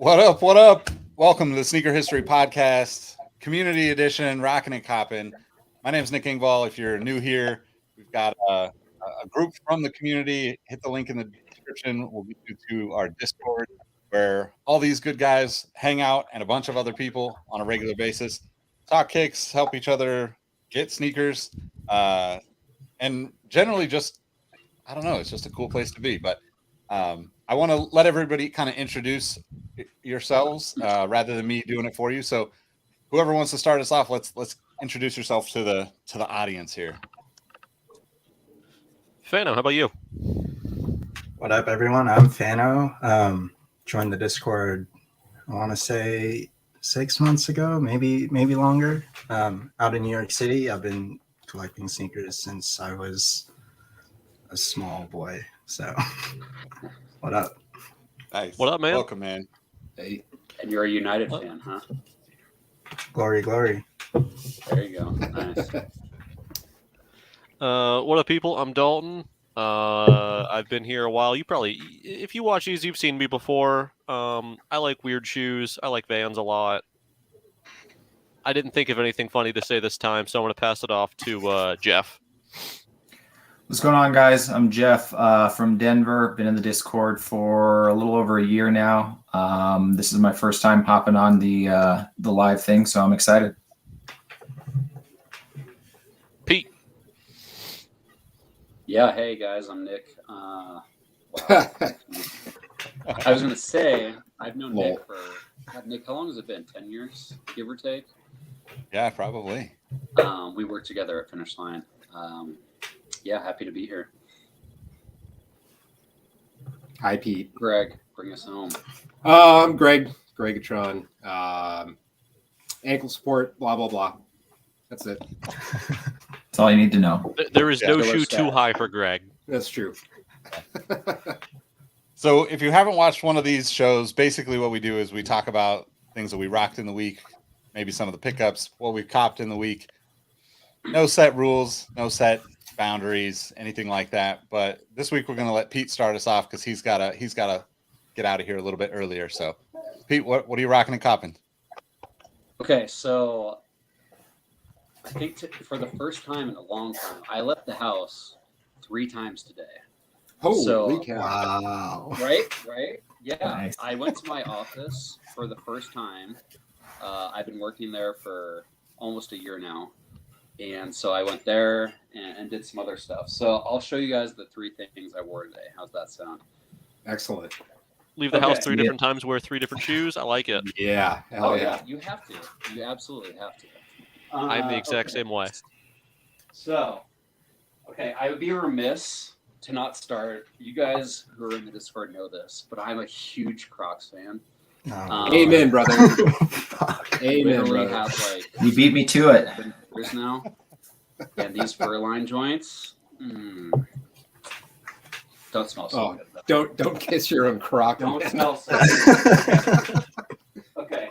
What up? What up? Welcome to the Sneaker History Podcast, Community Edition, Rockin and Coppin. My name is Nick Ingval. If you're new here, we've got a group from the community. Hit the link in the description. We'll get you to our Discord where all these good guys hang out and a bunch of other people on a regular basis. Talk kicks, help each other get sneakers, and generally just, I don't know, it's just a cool place to be. But I want to let everybody kind of introduce yourselves rather than me doing it for you. So whoever wants to start us off, let's introduce yourself to the audience here. Fano, how about you? What up, everyone? I'm Fano. Joined the Discord, I want to say 6 months ago, maybe longer. Out in New York City, I've been collecting sneakers since I was a small boy. So, what up? Nice. What up, man? Welcome, man. Hey. And you're a United fan, huh? Glory, glory. There you go. Nice. What up, people? I'm Dalton. I've been here a while. You probably, if you watch these, you've seen me before. I like weird shoes. I like Vans a lot. I didn't think of anything funny to say this time, so I'm going to pass it off to Jeff. What's going on, guys? I'm Jeff from Denver. Been in the Discord for a little over a year now. This is my first time popping on the live thing, so I'm excited. Pete. Yeah, hey guys, I'm Nick. Wow. I was gonna say I've known Nick for Nick. How long has it been? 10 years, give or take. Yeah, probably. We worked together at Finish Line. Yeah, happy to be here. Hi, Pete. Greg, bring us home. I'm Gregatron. Ankle support, blah, blah, blah. That's it. That's all you need to know. There is no Killer shoe stat. too high for Greg. That's true. So if you haven't watched one of these shows, basically what we do is we talk about things that we rocked in the week, maybe some of the pickups, what we've copped in the week. No set rules, no set boundaries, anything like that. But this week we're going to let Pete start us off because he's gotta get out of here a little bit earlier. So, Pete, what are you rocking and copping? Okay, so I think for the first time in a long time, I left the house 3 times today. Holy cow. Wow. Right? Yeah. Nice. I went to my office for the first time. I've been working there for almost a year now. And so I went there and did some other stuff. So I'll show you guys the 3 things I wore today. How's that sound? Excellent. Leave the house 3 different times, wear 3 different shoes. I like it. Yeah. Hell yeah. You have to. You absolutely have to. I'm the exact same way. So, okay, I would be remiss to not start. You guys who are in the Discord know this, but I'm a huge Crocs fan. Amen, brother. Amen, Literally brother. have like You beat me to it. 7 years now, and these fur line joints don't smell so good. Though. Don't kiss your own crock. Don't smell so good. Okay.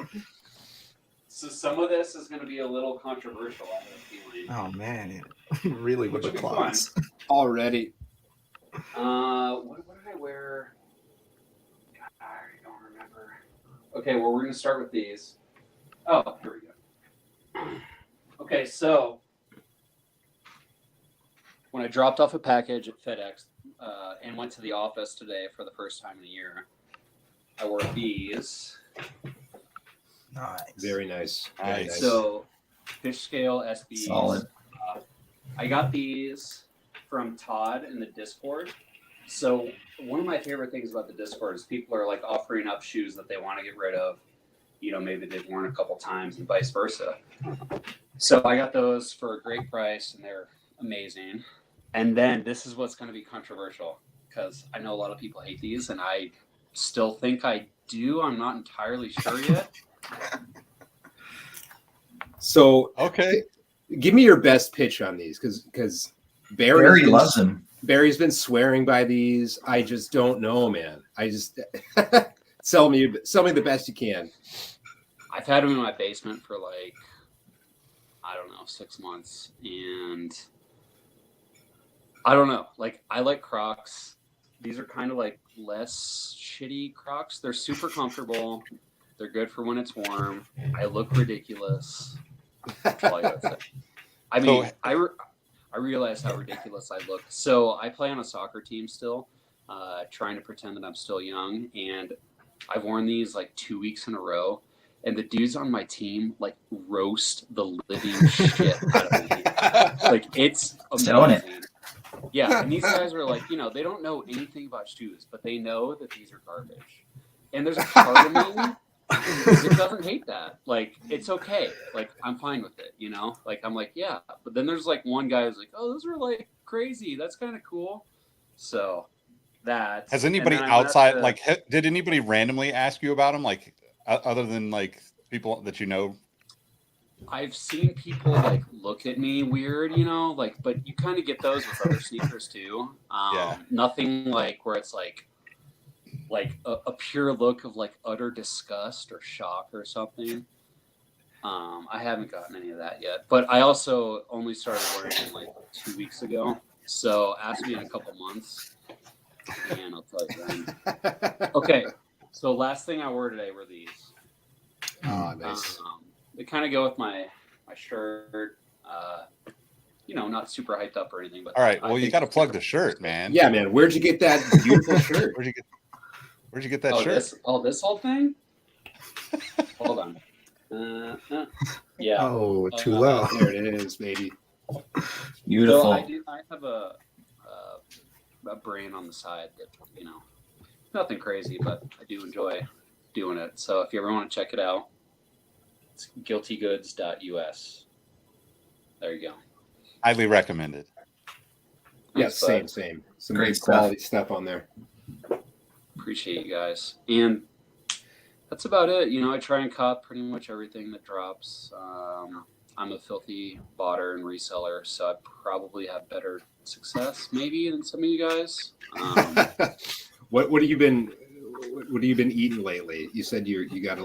So some of this is going to be a little controversial, I have a feeling. Oh, man. Really with the Which will be claws. Already. What did I wear? God, I don't remember. Okay, well, we're going to start with these. Oh, here we go. Okay, so when I dropped off a package at FedEx and went to the office today for the first time in a year, I wore these. Nice. Very nice. Nice. Nice. So, fish scale SBs. Solid. I got these from Todd in the Discord. So, one of my favorite things about the Discord is people are like offering up shoes that they want to get rid of. You know, maybe they've worn a couple times and vice versa. So, I got those for a great price and they're amazing. And then this is what's going to be controversial because I know a lot of people hate these and I still think I do. I'm not entirely sure yet. So, Okay. give me your best pitch on these because Barry loves him. Barry's been swearing by these. I just don't know, man. I just sell me the best you can. I've had them in my basement for like, I don't know, 6 months. And I don't know. Like, I like Crocs. These are kind of like less shitty Crocs. They're super comfortable. They're good for when it's warm. I look ridiculous. That's all I gotta say. I mean, I realize how ridiculous I look. So I play on a soccer team still, trying to pretend that I'm still young, and I've worn these like 2 weeks in a row. And the dudes on my team like roast the living shit out of me. Like it's amazing. Yeah, and these guys are like, they don't know anything about shoes, but they know that these are garbage. And there's a part of me that doesn't hate that. Like, it's okay. Like, I'm fine with it, Like, I'm like, yeah. But then there's like one guy who's like, oh, those are like crazy. That's kind of cool. So that. Has anybody outside, did anybody randomly ask you about them? Like, other than like people that you know? I've seen people like look at me weird, but you kind of get those with other sneakers too. Nothing like where it's like a pure look of like utter disgust or shock or something. I haven't gotten any of that yet, but I also only started wearing them like 2 weeks ago. So ask me in a couple months and I'll tell you then. Okay. So last thing I wore today were these. Oh, nice. They kind of go with my shirt. Not super hyped up or anything. But all right, well, you got to plug the shirt, man. Yeah, man. Where'd you get that beautiful shirt? Where'd you get that shirt? This whole thing. Hold on. Yeah. Oh, too low. There it is, baby. Beautiful. So I have a brand on the side that nothing crazy, but I do enjoy doing it. So if you ever want to check it out, it's guiltygoods.us. There you go. Highly recommended. Yeah, same. Some Great quality stuff on there. Appreciate you guys. And that's about it. I try and cop pretty much everything that drops. I'm a filthy botter and reseller, so I probably have better success maybe than some of you guys. What have you been eating lately? You said you've been getting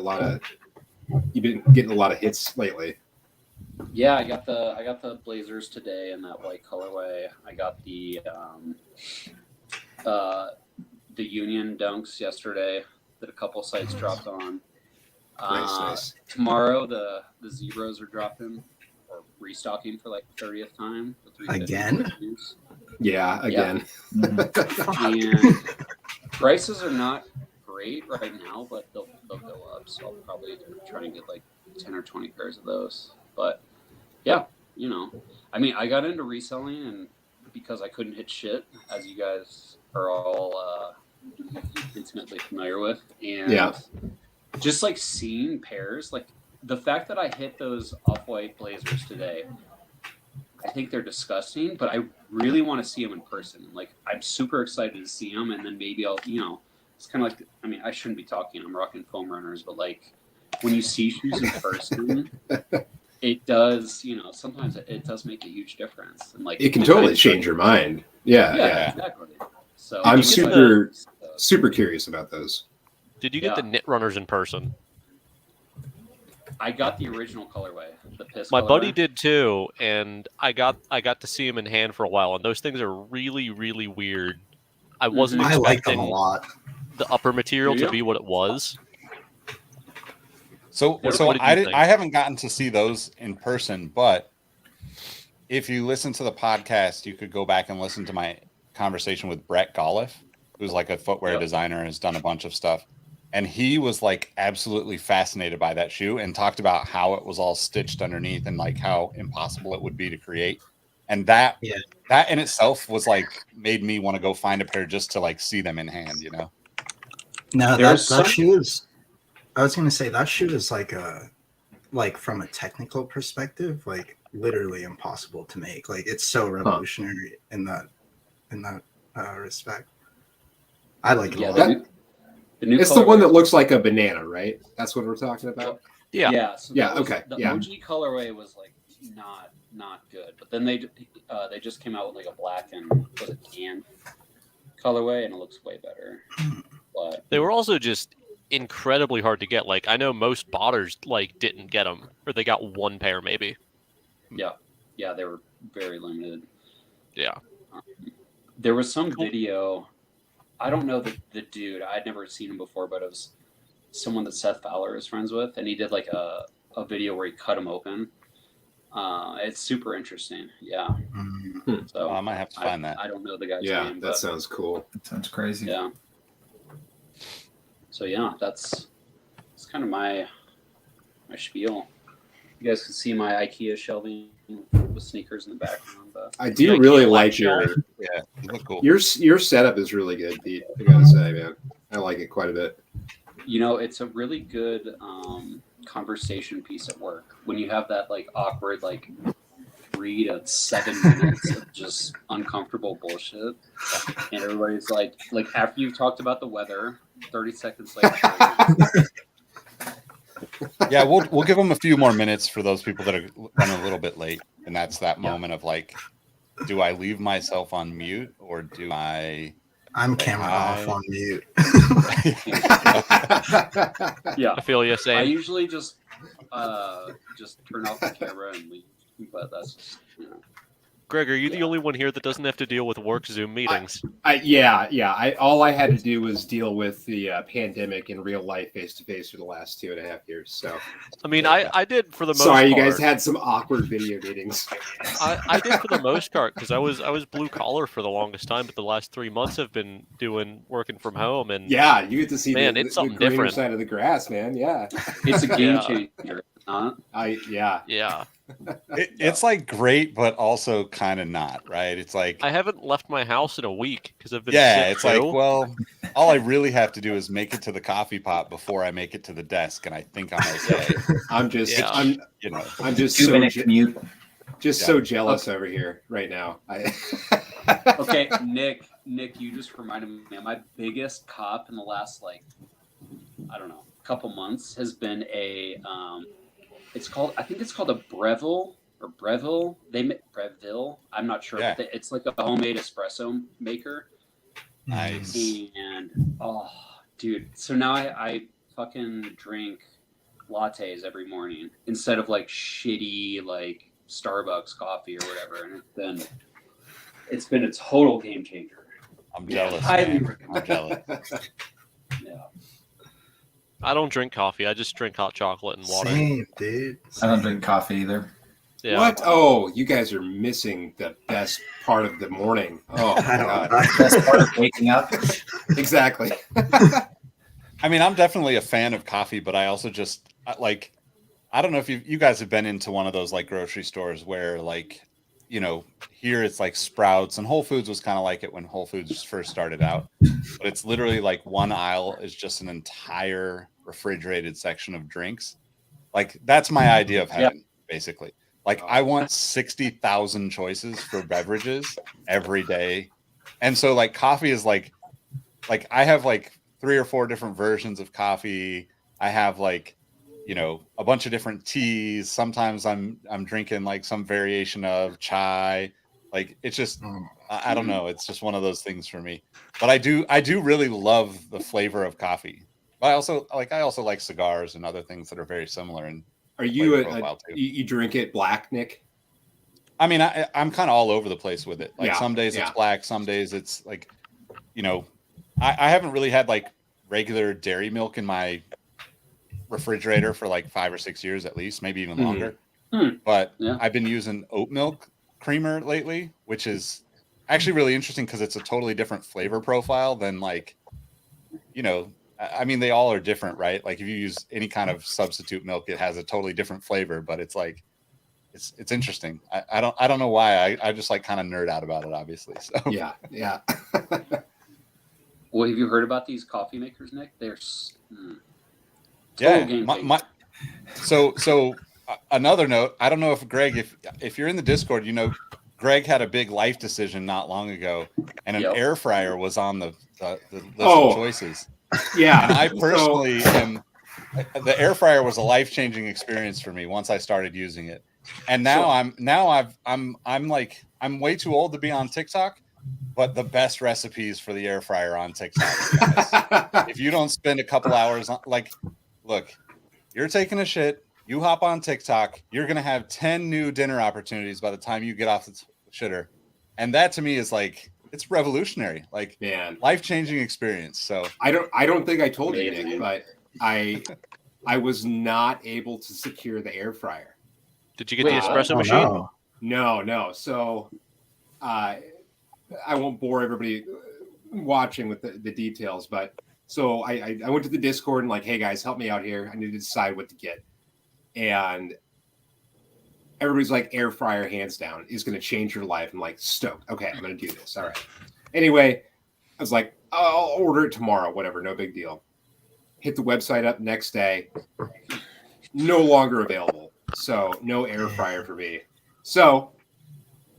a lot of hits lately. Yeah, I got the Blazers today in that white colorway. I got the Union Dunks yesterday that a couple sites dropped on. Nice. Tomorrow the Zebras are dropping or restocking for like 30th time. Again? Yeah, again. Yeah. And prices are not great right now, but they'll go up. So I'll probably try and get like 10 or 20 pairs of those. But yeah, I mean, I got into reselling and because I couldn't hit shit, as you guys are all intimately familiar with, and just like seeing pairs, like the fact that I hit those off-white Blazers today, I think they're disgusting, but I really want to see them in person. Like, I'm super excited to see them, and then maybe I'll, it's kind of like, I mean, I shouldn't be talking. I'm rocking foam runners, but like when you see shoes in person, it does, sometimes it does make a huge difference. And like, it can totally change your mind. Yeah. Exactly. So I'm super curious about those. Did you get the knit runners in person? I got the original colorway, the piss. My colorway. buddy did too, and I got to see him in hand for a while, and those things are really, really weird. I wasn't I like them expecting a lot. the upper material to be what it was. So I haven't gotten to see those in person, but if you listen to the podcast, you could go back and listen to my conversation with Brett Golliff, who's like a footwear designer and has done a bunch of stuff. And he was like absolutely fascinated by that shoe and talked about how it was all stitched underneath and like how impossible it would be to create. And that in itself was like made me want to go find a pair just to like see them in hand, No, that shoe is, I was going to say that shoe is like from a technical perspective, like literally impossible to make. Like it's so revolutionary in that respect. I like it a lot. It's the one that looks like a banana, right? That's what we're talking about. Yeah. So okay. The OG colorway was like not good, but then they just came out with like a black and was it tan colorway, and it looks way better. But they were also just incredibly hard to get. Like I know most botters like didn't get them, or they got one pair maybe. Yeah, they were very limited. Yeah. There was some video I don't know the dude. I'd never seen him before, but it was someone that Seth Fowler is friends with, and he did like a video where he cut him open. It's super interesting. Yeah. Mm. So I might have to find that. I don't know the guy's Yeah, name. that But, sounds cool. That sounds crazy. yeah. So yeah, that's kind of my spiel. You guys can see my IKEA shelving with sneakers in the background. But I do Like, really you like like your Yeah, you look cool. your setup is really good, Pete. I gotta say, man, I like it quite a bit. you know, it's a really good conversation piece at work when you have that like awkward like 3 to 7 minutes of just uncomfortable bullshit, and everybody's like after you've talked about the weather, 30 seconds later. Yeah, we'll give them a few more minutes for those people that are running a little bit late, and that's that moment of like, do I leave myself on mute or do I? I'm camera Hi. off on mute. Yeah, I feel you. I Same. usually just turn off the camera and leave, but that's just, you know. Greg, are you the Yeah. only one here that doesn't have to deal with work Zoom meetings? All I had to do was deal with the pandemic in real life, face to face, for the last 2.5 years. So I mean, I did for the most sorry, part. you guys had some awkward video meetings. I did for the most part because I was blue collar for the longest time, but the last 3 months have been working from home, and Yeah, you get to see Man, the it's something greener different. side of the grass, man. Yeah, It's a game Yeah. changer. Huh? yeah, It's like great, but also kind of not, right? It's like, I haven't left my house in a week because I've been yeah, sick it's too. like, well, all I really have to do is make it to the coffee pot before I make it to the desk, and I think I'm okay. I'm just Yeah. You know, I'm just 2 so minute commute. so jealous over here right now. Okay, Nick, you just reminded me. My biggest cop in the last I don't know, couple months has been a I think it's called a Breville or Breville. They make Breville. I'm not sure, Yeah. but it's like a homemade espresso maker. nice. And oh, dude, so now I fucking drink lattes every morning instead of like shitty like Starbucks coffee or whatever, and it's been a total game changer. I'm jealous, highly man. I'm jealous. Yeah. I don't drink coffee. I just drink hot chocolate and water. Same, dude. I don't drink coffee either. Yeah. What? Oh, you guys are missing the best part of the morning. Oh my I don't god! know. Best part of waking up. Exactly. I mean, I'm definitely a fan of coffee, but I also just like, I don't know if you guys have been into one of those like grocery stores where like, you know, here it's like Sprouts, and Whole Foods was kind of like it when Whole Foods first started out, but it's literally like one aisle is just an entire refrigerated section of drinks. Like that's my idea of heaven, basically. Like I want 60,000 choices for beverages every day. And so like coffee is like I have like 3 or 4 different versions of coffee. I have like, you know, a bunch of different teas. Sometimes I'm drinking like some variation of chai. Like it's just I don't know. It's just one of those things for me. But I do really love the flavor of coffee. But I also like cigars and other things that are very similar. And Are you flavor profile, too. you drink it black, Nick? I mean, I'm kind of all over the place with it. Like Yeah, some days yeah. it's black, some days it's like, you know, I haven't really had like regular dairy milk in my refrigerator for like 5 or 6 years at least, maybe even longer. But Yeah. I've been using oat milk creamer lately, which is actually really interesting because it's a totally different flavor profile than like, you know, I mean, they all are different, right? Like if you use any kind of substitute milk, it has a totally different flavor, but it's like, it's interesting. I don't know why. I just like kind of nerd out about it, obviously. So Yeah. Well, have you heard about these coffee makers, Nick? They're total yeah. game So another note. I don't know if Greg, if you're in the Discord, you know, Greg had a big life decision not long ago, and an Yep. air fryer was on the list Oh. of choices. Yeah. And I personally am. The air fryer was a life-changing experience for me once I started using it. And now I'm way too old to be on TikTok, but the best recipes for the air fryer on TikTok, guys. If you don't spend a couple hours on, like, look, you're taking a shit, you hop on TikTok, you're going to have 10 new dinner opportunities by the time you get off the shitter. And that to me is like, it's revolutionary, like Man, life-changing experience. So I don't think I told you, Amazing. Nick, but I was not able to secure the air fryer. Did you get Wait, the espresso Oh, machine? no. No. So I won't bore everybody watching with the details, but so I went to the Discord and like, hey guys, help me out here. I need to decide what to get. And everybody's like, air fryer, hands down, is going to change your life. I'm like, stoked. Okay, I'm going to do this. All right. Anyway, I was like, I'll order it tomorrow. Whatever, no big deal. Hit the website up next day. No longer available. So no air fryer for me. So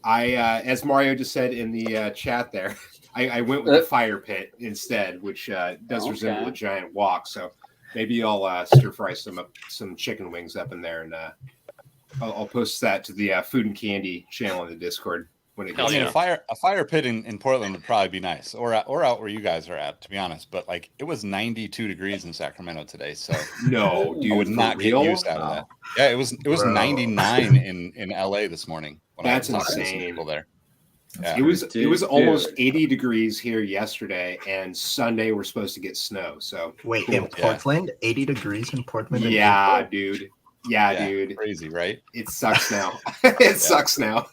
I, as Mario just said in the chat there, I went with the fire pit instead, which does resemble a giant wok. So maybe I'll stir fry some chicken wings up in there, and I'll post that to the Food and Candy channel in the Discord when it Hell I gets mean, yeah. a fire pit in Portland would probably be nice, or out where you guys are at, to be honest. But like, it was 92 degrees in Sacramento today, so No, I dude, would for not get real? used out of that. Yeah, it was Bro. 99 in LA this morning when That's I was talking to some insane. people there. Yeah. It was almost Dude. 80 degrees here yesterday, and Sunday we're supposed to get snow. So Wait, cool. in Portland, 80 degrees in Portland. in Yeah, April? dude. Yeah, Yeah, dude. crazy, right? It sucks now. It sucks now.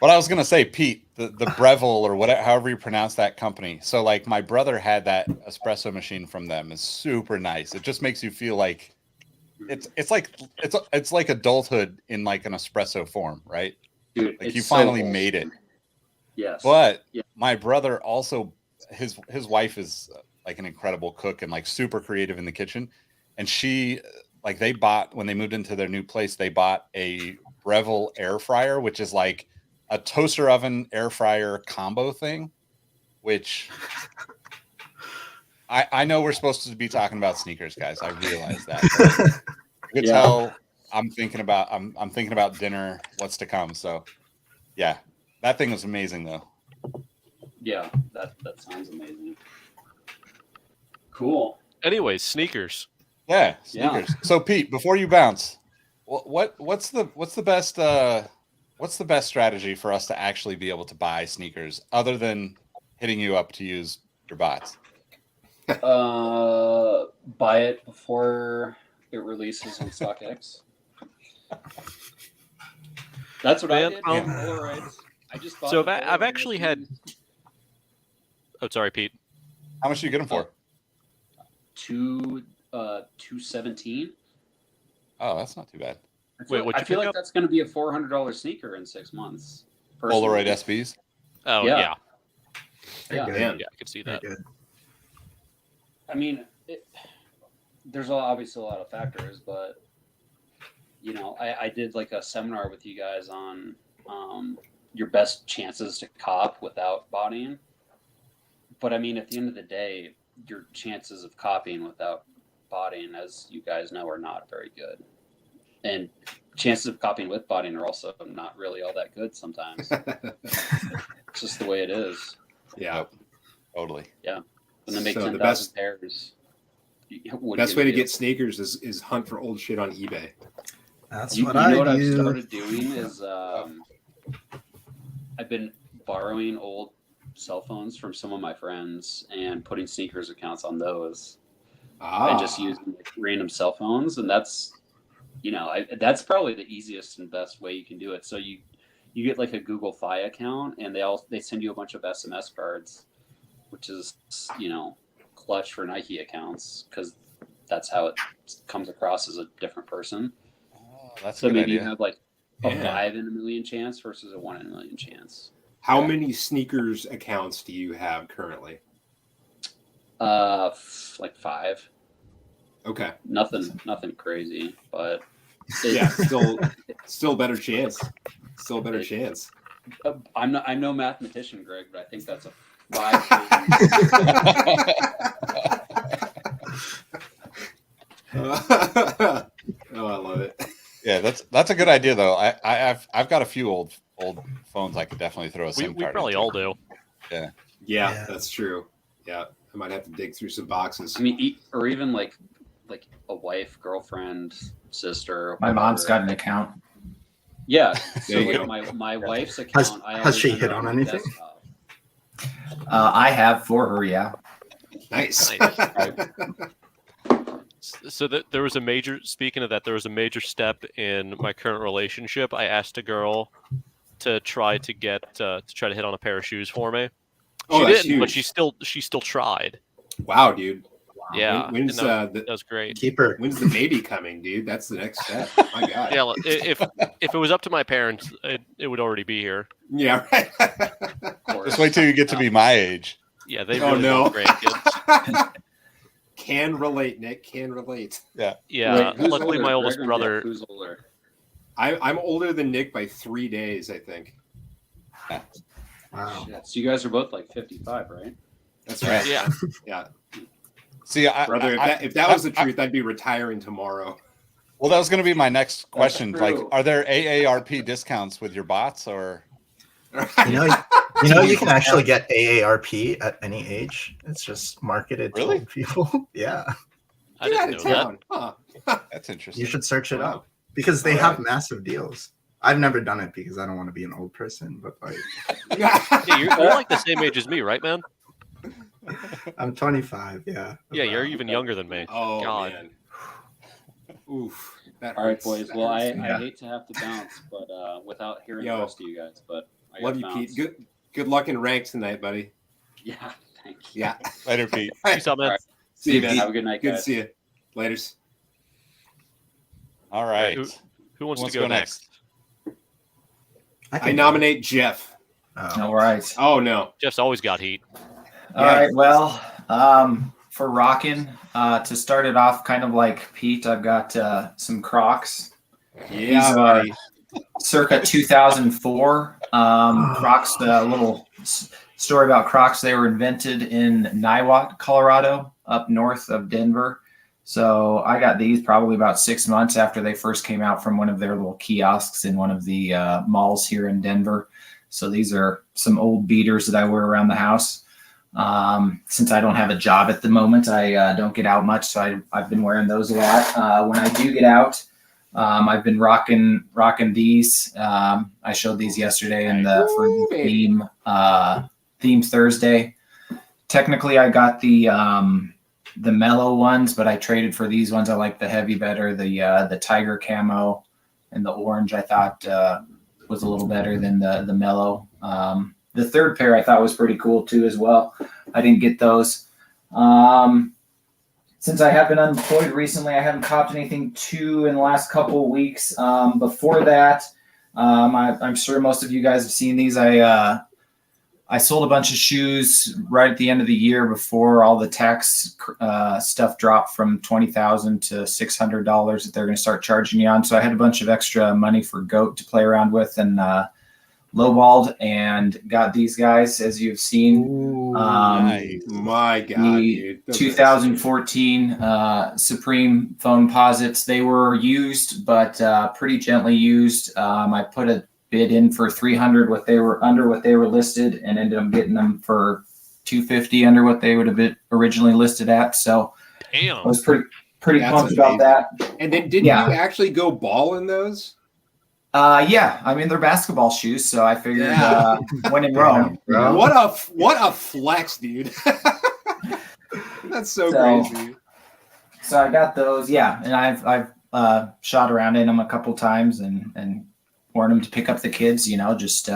But I was gonna say, Pete, the Breville or whatever, however you pronounce that company. So like, my brother had that espresso machine from them. It's super nice. It just makes you feel like it's like adulthood in like an espresso form, right? Dude, Like, it's you so finally wholesome. made it. Yes. But Yeah. my brother also, his wife is like an incredible cook and like super creative in the kitchen. And she, like, they bought, when they moved into their new place, they bought a Breville air fryer, which is like a toaster oven air fryer combo thing, which I know we're supposed to be talking about sneakers, guys. I realize that. But you can Yeah. tell I'm thinking about dinner, what's to come. So yeah, that thing was amazing though. Yeah, that sounds amazing. Cool. Anyways, sneakers. Yeah, Yeah. sneakers. So Pete, before you bounce, what's the best strategy for us to actually be able to buy sneakers other than hitting you up to use your bots? Buy it before it releases on StockX. That's what I Man, did. yeah. I just bought So the I've actually had. Oh, sorry, Pete. How much do you get them for? $217. Oh, that's not too bad. Wait, what'd I you feel pick like up? that's going to be a $400 sneaker in 6 months. Polaroid personally. SBs. Oh Yeah. yeah, Yeah. Good. Man. yeah, I could see Very that. good. I mean, there's obviously a lot of factors, but I did like a seminar with you guys on your best chances to cop without bodying. But I mean, at the end of the day, your chances of copying without bodying, as you guys know, are not very good. And chances of copying with bodying are also not really all that good sometimes. It's just the way it is. Yeah. Yep, totally. When they make So the 10,000 best- pairs, what Best are way you to gonna get sneakers is hunt for old shit on eBay. That's do? You what know I what I've do. started doing is I've been borrowing old cell phones from some of my friends and putting sneakers accounts on those and just using like random cell phones, and that's that's probably the easiest and best way you can do it. So you get like a Google Fi account, and they send you a bunch of SMS cards, which is clutch for Nike accounts because that's how it comes across as a different person. Oh, that's So a good maybe idea. you have like a Yeah. 5 in a million chance versus a 1 in a million chance. How many sneakers accounts do you have currently? Like 5. Okay. Nothing crazy, but Yeah, still better chance. Still better chance. I'm no mathematician, Greg, but I think that's a 5. Oh, I love it. Yeah, that's a good idea though. I've got a few old phones I could definitely throw a We SIM card probably into. all do. Yeah, Yeah. that's true. Yeah, I might have to dig through some boxes. I mean, or even like a wife, girlfriend, sister. My mom's whatever. got an account. Yeah. There So you like go. my wife's account. I Has always she enter hit on on my anything? desktop. I have for her, yeah. Nice. So there was a major. Speaking of that, there was a major step in my current relationship. I asked a girl to try to hit on a pair of shoes for me. Oh, She that's didn't, but huge. she still tried. Wow, dude. Yeah, When's that was great. Keep her. When's the baby coming, dude? That's the next step. My God. Yeah, if it was up to my parents, it would already be here. Yeah, right. Just wait till you get to be my age. Yeah, they Oh, really no. want grandkids. Can relate, Nick. Can relate. Yeah, Wait, who's luckily older, my oldest Greg or Jeff? brother. Who's older? I'm older than Nick by 3 days, I think. Wow. Shit. So you guys are both like 55, right? That's right. Yeah. Yeah. See, Brother, if that was the truth, I'd be retiring tomorrow. well, that was going to be my next question. Like, true. are there AARP discounts with your bots, or You know, you can actually get AARP at any age. It's just marketed to Really? old people. Yeah, I Get out didn't of know that. town. Huh. that's interesting? you should search it Wow. up because they All have right. massive deals. I've never done it because I don't want to be an old person, but like Yeah, you're like the same age as me, right, man? I'm 25. Yeah. Yeah, you're even younger than me. Oh, God. man. Oof. That All right, hurts. boys. That Well, hurts. I hate to have to bounce, but without hearing Yo. the rest of you guys, but I Love gotta you, bounce. Pete. Good luck in ranks tonight, buddy. Yeah, thank you. Yeah. Later, Pete. Peace out, man. All right. See you, man. Have a good night, Good to guys. see you. Laters. All right. Who wants Who to go next? I can nominate Jeff. Oh. All right. Oh, no. Jeff's always got heat. All right. Well, for Rockin, to start it off, kind of like Pete, I've got some Crocs. Yeah, These are buddy. circa 2004. Crocs, a little story about Crocs. They were invented in Niwot, Colorado, up north of Denver. So I got these probably about 6 months after they first came out from one of their little kiosks in one of the malls here in Denver. So these are some old beaters that I wear around the house. Since I don't have a job at the moment, I don't get out much, so I've been wearing those a lot. When I do get out, I've been rocking these. I showed these yesterday for the theme Thursday. Technically, I got the mellow ones, but I traded for these ones. I like the heavy better. The tiger camo and the orange I thought was a little better than the mellow. The third pair I thought was pretty cool too as well. I didn't get those. Since I have been unemployed recently, I haven't copped anything too in the last couple of weeks. Before that, I'm sure most of you guys have seen these. I sold a bunch of shoes right at the end of the year before all the tax stuff dropped from $20,000 to $600 that they're going to start charging you on. So I had a bunch of extra money for GOAT to play around with and lowballed and got these guys, as you've seen. Nice. My God, The dude. Those are 2014 Supreme phone posits. They were used, but pretty gently used. I put a bid in for $300, under what they were listed, and ended up getting them for $250 under what they would have been originally listed at. So I Damn. was pretty That's pumped about that. And then didn't Yeah. you actually go ball in those? Yeah, I mean they're basketball shoes, so I figured Yeah. when in Rome. Bro. What a flex, dude. That's so crazy. So I got those, yeah, and I've shot around in them a couple times and worn them to pick up the kids. Just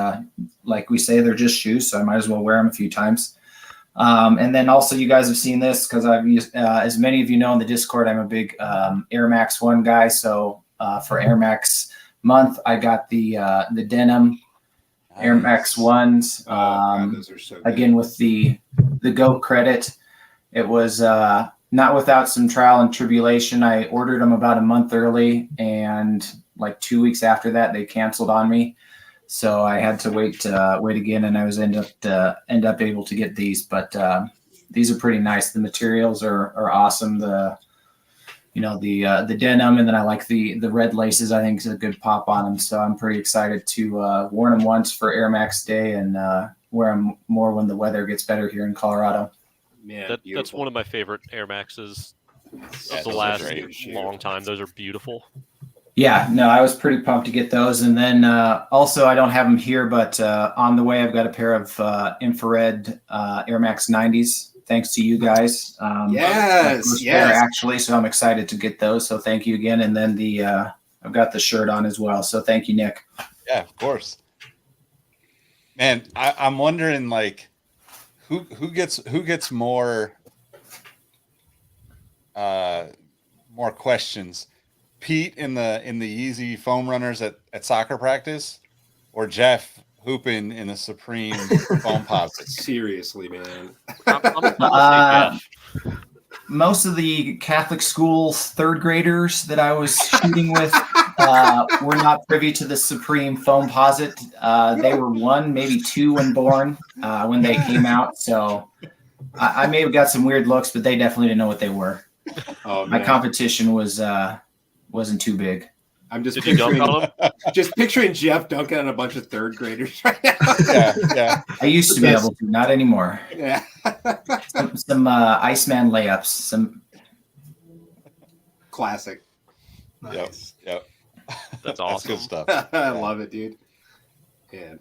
like we say, they're just shoes, so I might as well wear them a few times. And then also, you guys have seen this because I've used, as many of you know in the Discord, I'm a big Air Max 1 guy. So for Air Max month, I got the denim Air Max 1s. Oh, God, those are so good. Again, with the GOAT credit, it was not without some trial and tribulation. I ordered them about a month early, and like 2 weeks after that, they canceled on me. So I had to wait again, and I was end up able to get these. But these are pretty nice. The materials are awesome. The denim, and then I like the red laces. I think is a good pop on them. So I'm pretty excited to wear them once for Air Max Day and wear them more when the weather gets better here in Colorado. Man, That's beautiful. one of my favorite Air Maxes Yeah, of those the are last great. long time. Those are beautiful. Yeah, no, I was pretty pumped to get those. And then also, I don't have them here, but on the way, I've got a pair of infrared Air Max 90s, thanks to you guys. Yes, first yes. pair, actually. So I'm excited to get those. So thank you again. And then I've got the shirt on as well. So thank you, Nick. Yeah, of course. Man, I'm wondering like who gets more questions. Pete in the Yeezy foam runners at soccer practice, or Jeff hooping in a Supreme foam posit? Seriously, man. I'm gonna say Jeff. Most of the Catholic school third graders that I was shooting with were not privy to the Supreme foam posit. They were one, maybe two when born when they came out. So I may have got some weird looks, but they definitely didn't know what they were. Oh, My man. competition wasn't too big. I'm just Did you dunk on him? just picturing Jeff dunking on a bunch of third graders right now. Yeah. I used to be able to, not anymore. Yeah. Some Iceman layups. Some Classic. Nice. Yep. That's awesome. Good stuff. I love it, dude. Yeah.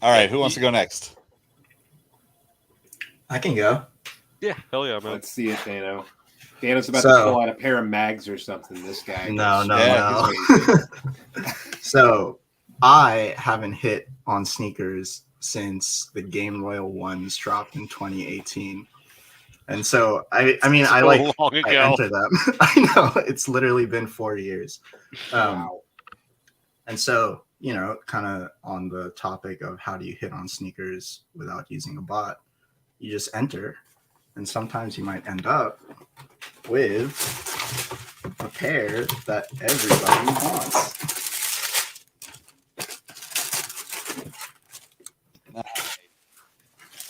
All right, who wants to go next? I can go. Yeah, hell yeah, man. Let's see it, Dano. Dano's about So- to pull out a pair of mags or something. This guy. No. Yeah, So I haven't hit on sneakers since the Game Royal ones dropped in 2018. And so I mean I So like long I ago. enter them. I know it's literally been 4 years. Wow. And so, you know, kind of on the topic of how do you hit on sneakers without using a bot, you just enter, and sometimes you might end up with a pair that everybody wants.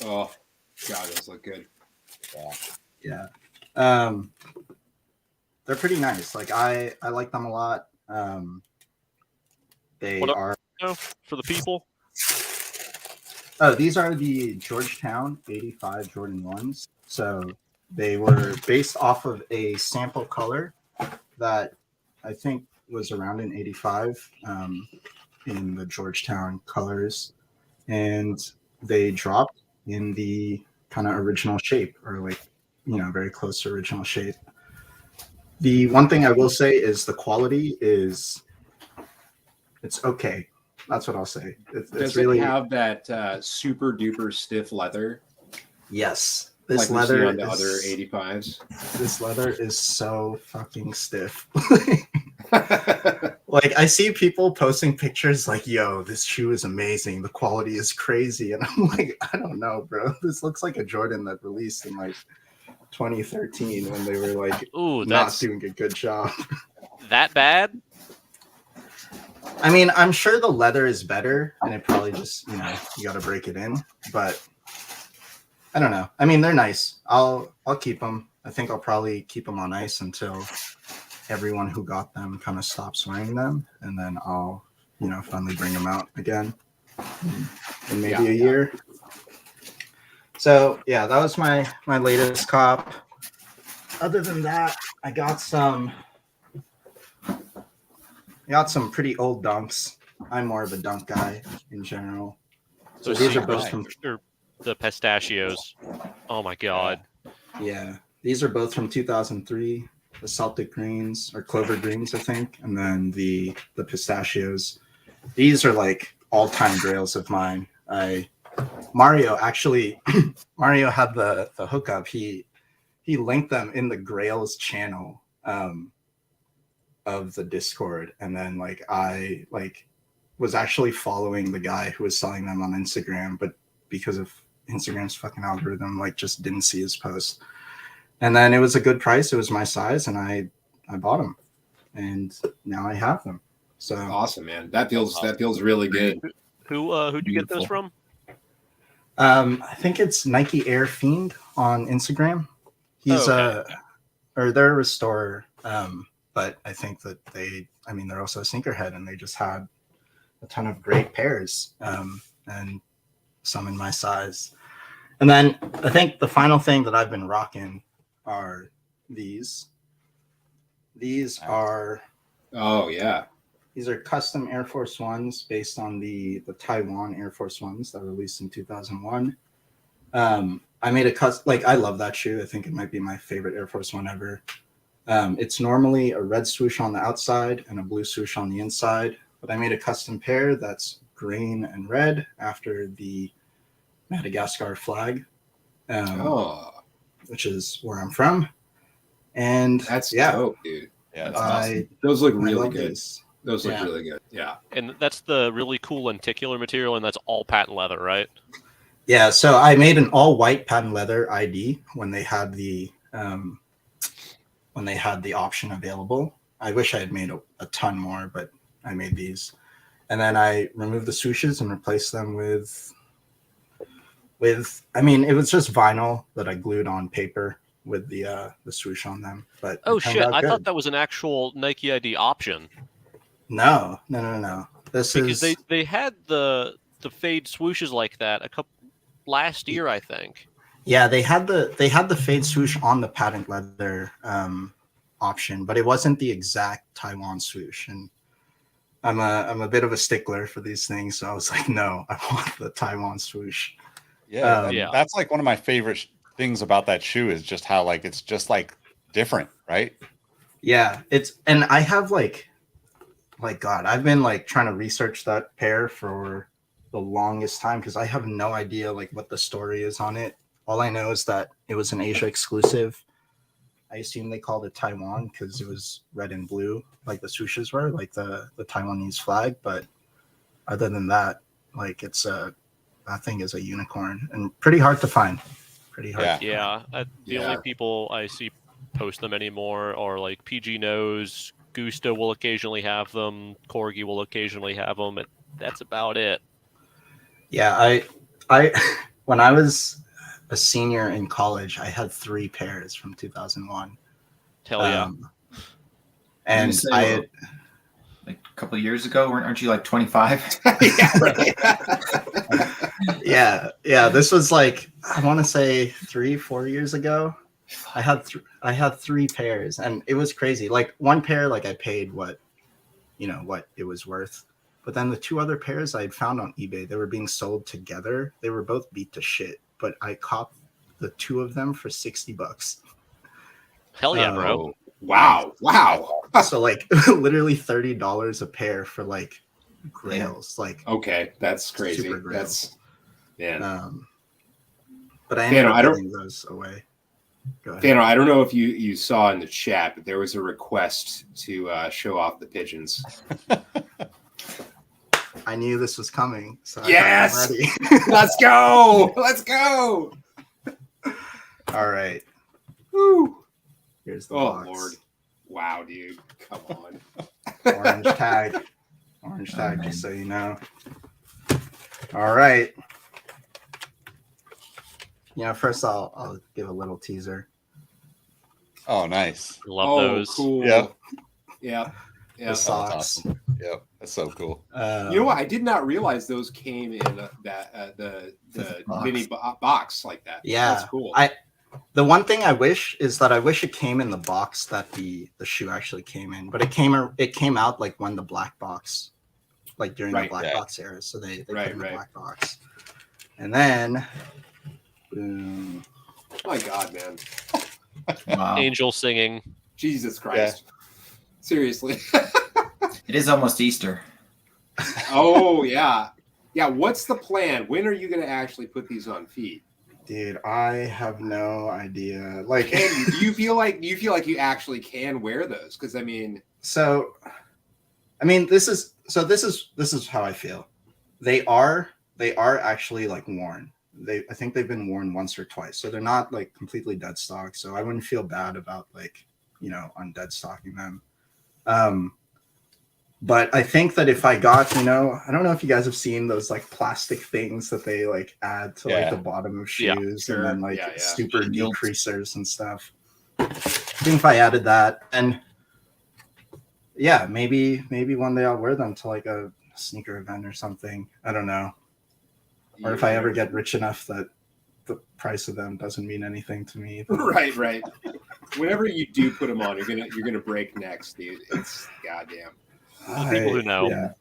Oh, God, those look good. Yeah. They're pretty nice. Like I like them a lot. They What up? are. For the people. Oh, these are the Georgetown 85 Jordan 1s. So they were based off of a sample color that I think was around in 85 in the Georgetown colors. And they dropped in the kind of original shape, or like, you know, very close to original shape. The one thing I will say is the quality is, it's okay. That's what I'll say. It's Does really, it have that super duper stiff leather? yes. This Like we see leather on the is, other 85s. this leather is so fucking stiff. Like I see people posting pictures like, yo, this shoe is amazing. The quality is crazy. And I'm like, I don't know, bro. This looks like a Jordan that released in like 2013 when they were like Ooh, not that's doing a good job. that bad? I mean, I'm sure the leather is better and it probably just, you know, you got to break it in, but I don't know. I mean, they're nice. I'll keep them. I think I'll probably keep them on ice until everyone who got them kind of stops wearing them, and then I'll, you know, finally bring them out again in maybe a year. So yeah, that was my latest cop. Other than that, I got some pretty old dunks. I'm more of a dunk guy in general. So these are both from The pistachios. Oh my god. Yeah, these are both from 2003. The Celtic greens or clover greens, I think, and then the pistachios. These are like all-time grails of mine. Mario actually Mario had the hookup. He linked them in the Grails channel of the Discord, and then I was actually following the guy who was selling them on Instagram, but because of Instagram's fucking algorithm, just didn't see his post. And then it was a good price. It was my size, and I bought them, and now I have them. So Awesome, man. That feels really good. Who'd you get those from? I think it's Nike Air Fiend on Instagram. He's or they're a restorer, but I think that they're also a sneakerhead, and they just had a ton of great pairs, and some in my size. And then I think the final thing that I've been rocking are these. These are Oh yeah. These are custom Air Force Ones based on the Taiwan Air Force Ones that were released in 2001. I made a custom, like, I love that shoe. I think it might be my favorite Air Force One ever. It's normally a red swoosh on the outside and a blue swoosh on the inside, but I made a custom pair that's green and red after the Madagascar flag, which is where I'm from. And That's yeah, dope, dude. Yeah, That's that's awesome. Those look I really love good. these. Those look Yeah. really good. Yeah. And that's the really cool lenticular material, and that's all patent leather, right? Yeah, so I made an all white patent leather ID when they had the option available. I wish I had made a ton more, but I made these. And then I removed the swooshes and replaced them with I mean, it was just vinyl that I glued on paper with the swoosh on them. But Oh it turned shit! out I good. thought that was an actual Nike ID option No. This because is they had the fade swooshes like that a couple last year, I think. yeah, they had the fade swoosh on the patent leather option, but it wasn't the exact Taiwan swoosh. And I'm a bit of a stickler for these things, so I was like, no, I want the Taiwan swoosh. Yeah, Yeah. that's like one of my favorite things about that shoe is just how like it's just like different, right? Yeah, and I have like God, I've been like trying to research that pair for the longest time because I have no idea like what the story is on it. All I know is that it was an Asia exclusive. I assume they called it Taiwan because it was red and blue, like the swooshes were, like the Taiwanese flag. But other than that, like that thing is a unicorn and pretty hard to find. Pretty hard. Yeah. Yeah, the only people I see post them anymore are like PG Nose, Gusto will occasionally have them, Corgi will occasionally have them, and that's about it. Yeah, I when I was a senior in college, I had 3 pairs from 2001. Hell yeah. And say, I well, like a couple of years ago, aren't you like 25? yeah, this was like I want to say 3-4 years ago. I had 3 pairs, and it was crazy. Like one pair, like I paid what it was worth, but then the 2 other pairs I had found on eBay, they were being sold together. They were both beat to shit, but I copped the 2 of them for $60. Hell yeah, bro. Wow. So like literally $30 a pair for like grails. Like Okay, that's crazy. Super grail. That's but I ended Dano, up giving those away. Go ahead. Dano, I don't know if you saw in the chat, but there was a request to show off the pigeons. I knew this was coming, so Yes! I was ready. Let's go! Let's go! All right. Woo! Here's the Oh box. Lord! Wow, dude, come on. Orange tag. Orange tag, just so you know. All right. First I'll give a little teaser. Oh, nice. Love those. Cool. Yep. Yeah. The That's socks. awesome. Yep, that's so cool. You know what? I did not realize those came in the Box. mini box like that. Yeah. That's cool. The one thing I wish is that I wish it came in the box that the shoe actually came in, but it came out like when the black box, like during the Right, black yeah. box era, so they put Right, it in the right. black box, and then boom. Oh my God, man. Wow. Angel singing. Jesus Christ. Seriously. It is almost Easter. Oh yeah. Yeah, what's the plan? When are you gonna actually put these on feet? Dude, I have no idea. Like, Do you feel like you actually can wear those? Because I mean, this is how I feel. They are actually like worn. I think they've been worn once or twice, so they're not like completely dead stock. So I wouldn't feel bad about like undead stocking them. But I think that if I got, I don't know if you guys have seen those like plastic things that they like add to like the bottom of Yeah, shoes sure. and then like Yeah. super Shields. decreasers and stuff. I think if I added that, and yeah, maybe one day I'll wear them to like a sneaker event or something. I don't know. Or if I ever get rich enough that the price of them doesn't mean anything to me. Right. Whenever you do put them on, you're gonna break necks, dude. It's goddamn. For the people who know. Yeah.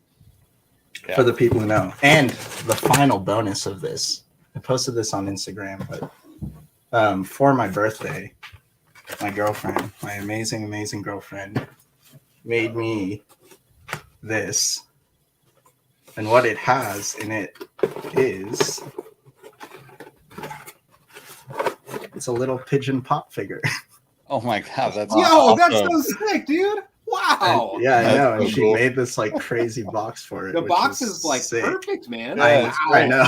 For the people who know. And the final bonus of this, I posted this on Instagram, but for my birthday, my girlfriend, my amazing, amazing girlfriend, made me this. And what it has in it is it's a little pigeon pop figure. Oh my god, that's Yo, that's awesome. so sick, dude. Wow. And, yeah, I That's know. And so she cool. made this like crazy box for it. The which box is is like sick. perfect, man. Yeah, Wow. I know.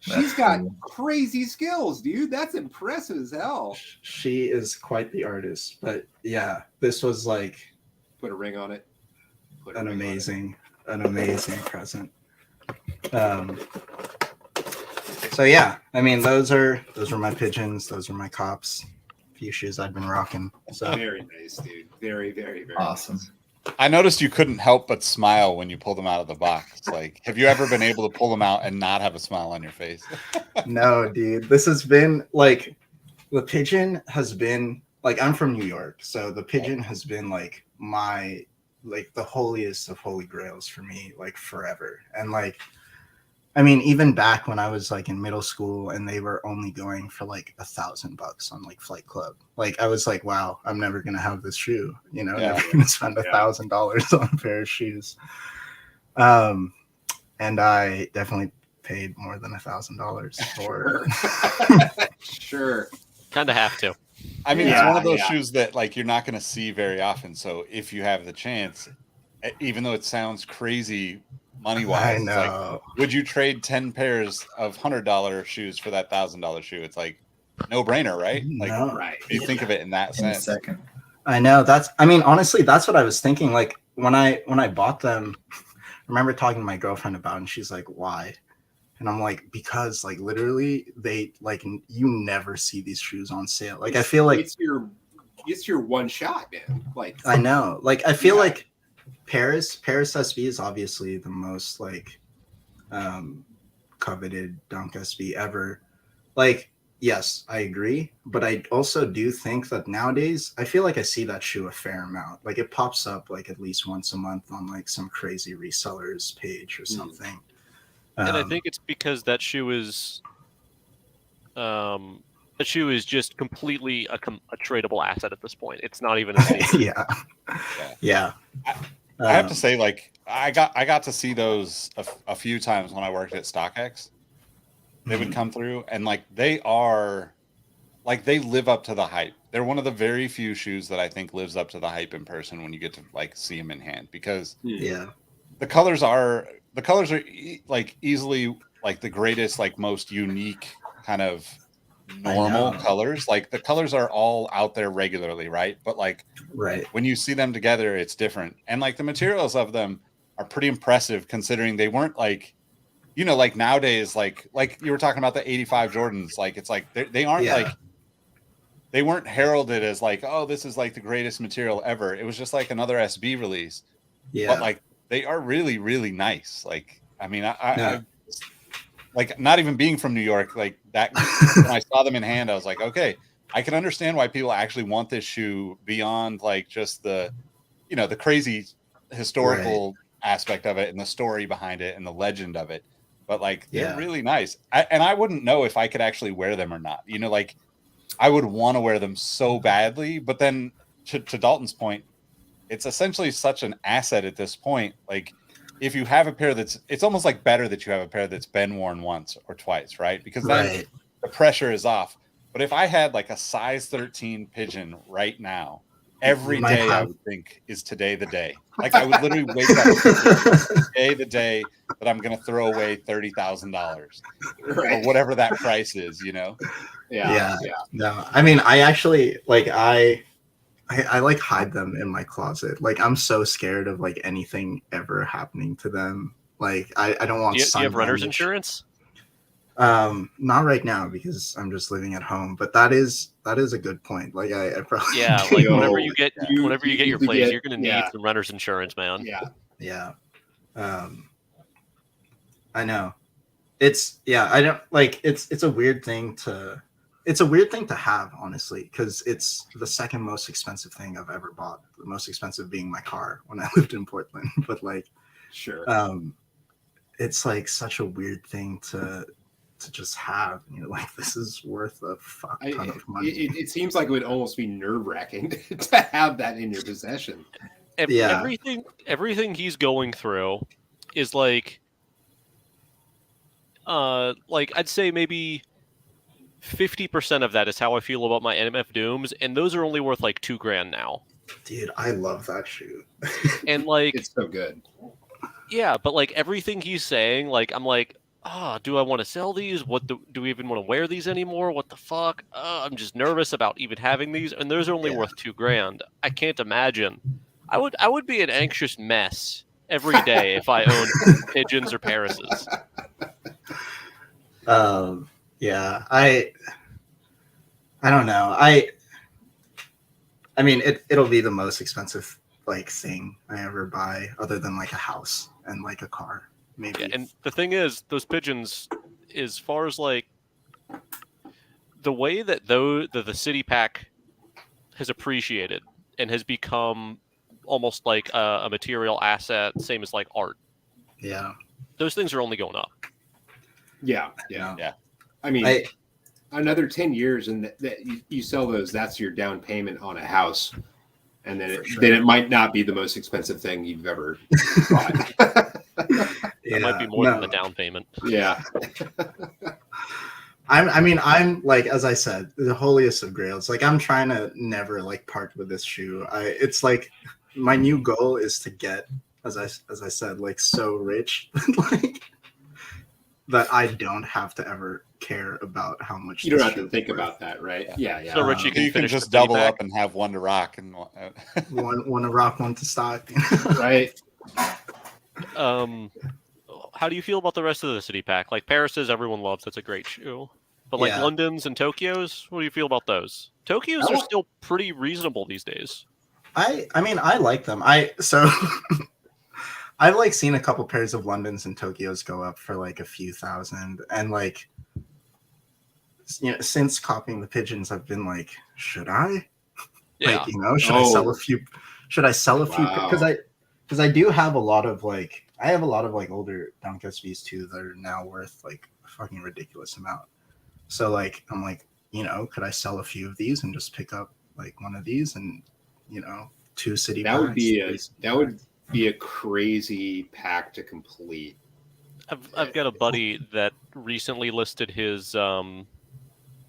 She's got crazy skills, dude. That's impressive as hell. She is quite the artist. But yeah, this was like Put a ring on it. Put a an ring on it. amazing present. So yeah, I mean those are my pigeons, those are my cops. A few shoes I've been rocking. So Very nice, dude. Very, very, very Awesome. nice. I noticed you couldn't help but smile when you pulled them out of the box. Like, have you ever been able to pull them out and not have a smile on your face? no, dude, this has been like the pigeon has been like I'm from New York, so the pigeon has been like my like the holiest of holy grails for me like forever. And like I mean, even back when I was like in middle school and they were only going for like $1,000 on like Flight Club, like I was like, wow, I'm never gonna have this shoe, you know, Yeah. never gonna spend $1,000 on a pair of shoes. And I definitely paid more than $1,000 for. Sure. Kind of have to. I mean, it's Yeah, one of those yeah. shoes that like you're not going to see very often. So if you have the chance, even though it sounds crazy money I wise, know. it's like, would you trade 10 pairs of $100 shoes for that $1,000 shoe? It's like no brainer, right? Like No. Right. you think of it in that In a sense. second. I know I mean, honestly, that's what I was thinking. Like when I bought them, I remember talking to my girlfriend about it, and she's like, why? And I'm like, because like literally they like you never see these shoes on sale. Like I feel like it's your one shot, man. Like I know. Like I feel Yeah. like Paris SB is obviously the most like coveted Dunk SB ever. Like yes, I agree, but I also do think that nowadays I feel like I see that shoe a fair amount. Like it pops up like at least once a month on like some crazy resellers page or something. And I think it's because that shoe is just completely a tradable asset at this point. It's not even a sneaker. yeah. I have to say, like, I got to see those a few times when I worked at StockX. They would come through, and like they live up to the hype. They're one of the very few shoes that I think lives up to the hype in person when you get to like see them in hand, because the colors are like easily like the greatest, like most unique kind of normal colors. Like the colors are all out there regularly, right? But like when you see them together, it's different. And like the materials of them are pretty impressive considering they weren't like, you know, like nowadays, like you were talking about the 85 Jordans, like it's like they aren't like, they weren't heralded as like, oh, this is like the greatest material ever. It was just like another SB release. But like they are really, really nice. Like, I mean, I like not even being from New York, like that when I saw them in hand, I was like, okay, I can understand why people actually want this shoe beyond like just the, you know, the crazy historical aspect of it and the story behind it and the legend of it. But like they're really nice. And I wouldn't know if I could actually wear them or not. You know, like I would want to wear them so badly. But then to Dalton's point, it's essentially such an asset at this point. Like if you have a pair it's almost like better that you have a pair that's been worn once or twice, right? Because then the pressure is off. But if I had like a size 13 Pigeon right now, every day I would think is today the day. Like I would literally wake up today the day that I'm going to throw away $30,000 or whatever that price is, you know? Yeah. No, I mean, I actually like I like hide them in my closet. Like I'm so scared of like anything ever happening to them. Like I don't want. Do you have renter's insurance? Not right now because I'm just living at home. But that is a good point. Like I probably like whenever you get your place, you're going to need some renter's insurance, man. Yeah. I know. It's I don't like it's a weird thing to it's a weird thing to have, honestly, because it's the second most expensive thing I've ever bought. The most expensive being my car when I lived in Portland. But like, Sure. it's like such a weird thing to just have. You know, like this is worth a fuck ton of money. It seems like it would almost be nerve-wracking to have that in your possession. Yeah. Everything he's going through is like I'd say maybe 50% of that is how I feel about my NMF Dooms, and those are only worth like $2,000 now. Dude, I love that shoe. And like, It's so good. yeah, but like everything he's saying, like I'm like, do I want to sell these? What do we even want to wear these anymore? What the fuck? I'm just nervous about even having these, and those are only worth $2,000. I can't imagine. I would be an anxious mess every day if I owned Pigeons or Parises. Yeah, I don't know. I mean, it'll be the most expensive like thing I ever buy, other than like a house and like a car, maybe. Yeah, and the thing is, those Pigeons, as far as like the way that the city pack has appreciated and has become almost like a material asset, same as like art. Yeah, those things are only going up. Yeah. I mean, another 10 years and that you sell those, that's your down payment on a house. And then it might not be the most expensive thing you've ever bought. That might be more than the down payment. Yeah. I'm like, as I said, the holiest of grails. Like, I'm trying to never like part with this shoe. It's like my new goal is to get, as I said, like so rich, like that I don't have to ever care about how much. You don't have to think about that, right? Yeah. So rich, you can just double up and have one to rock and one to rock, one to stock. Right. How do you feel about the rest of the city pack? Like Paris's, everyone loves. That's a great shoe. But like London's and Tokyo's, what do you feel about those? Tokyo's are still pretty reasonable these days. I mean, I like them. I've like seen a couple pairs of Londons and Tokyos go up for like a few thousand, and like, you know, since copying the Pigeons, I've been like, should I? Yeah. Like, you know, should I sell a few? Should I sell a few? Because I do have a lot of like, I have a lot of like older Dunk SVs too that are now worth like a fucking ridiculous amount. So like, I'm like, you know, could I sell a few of these and just pick up like one of these and, you know, two city packs? That would be a crazy pack to complete. I've got a buddy that recently listed his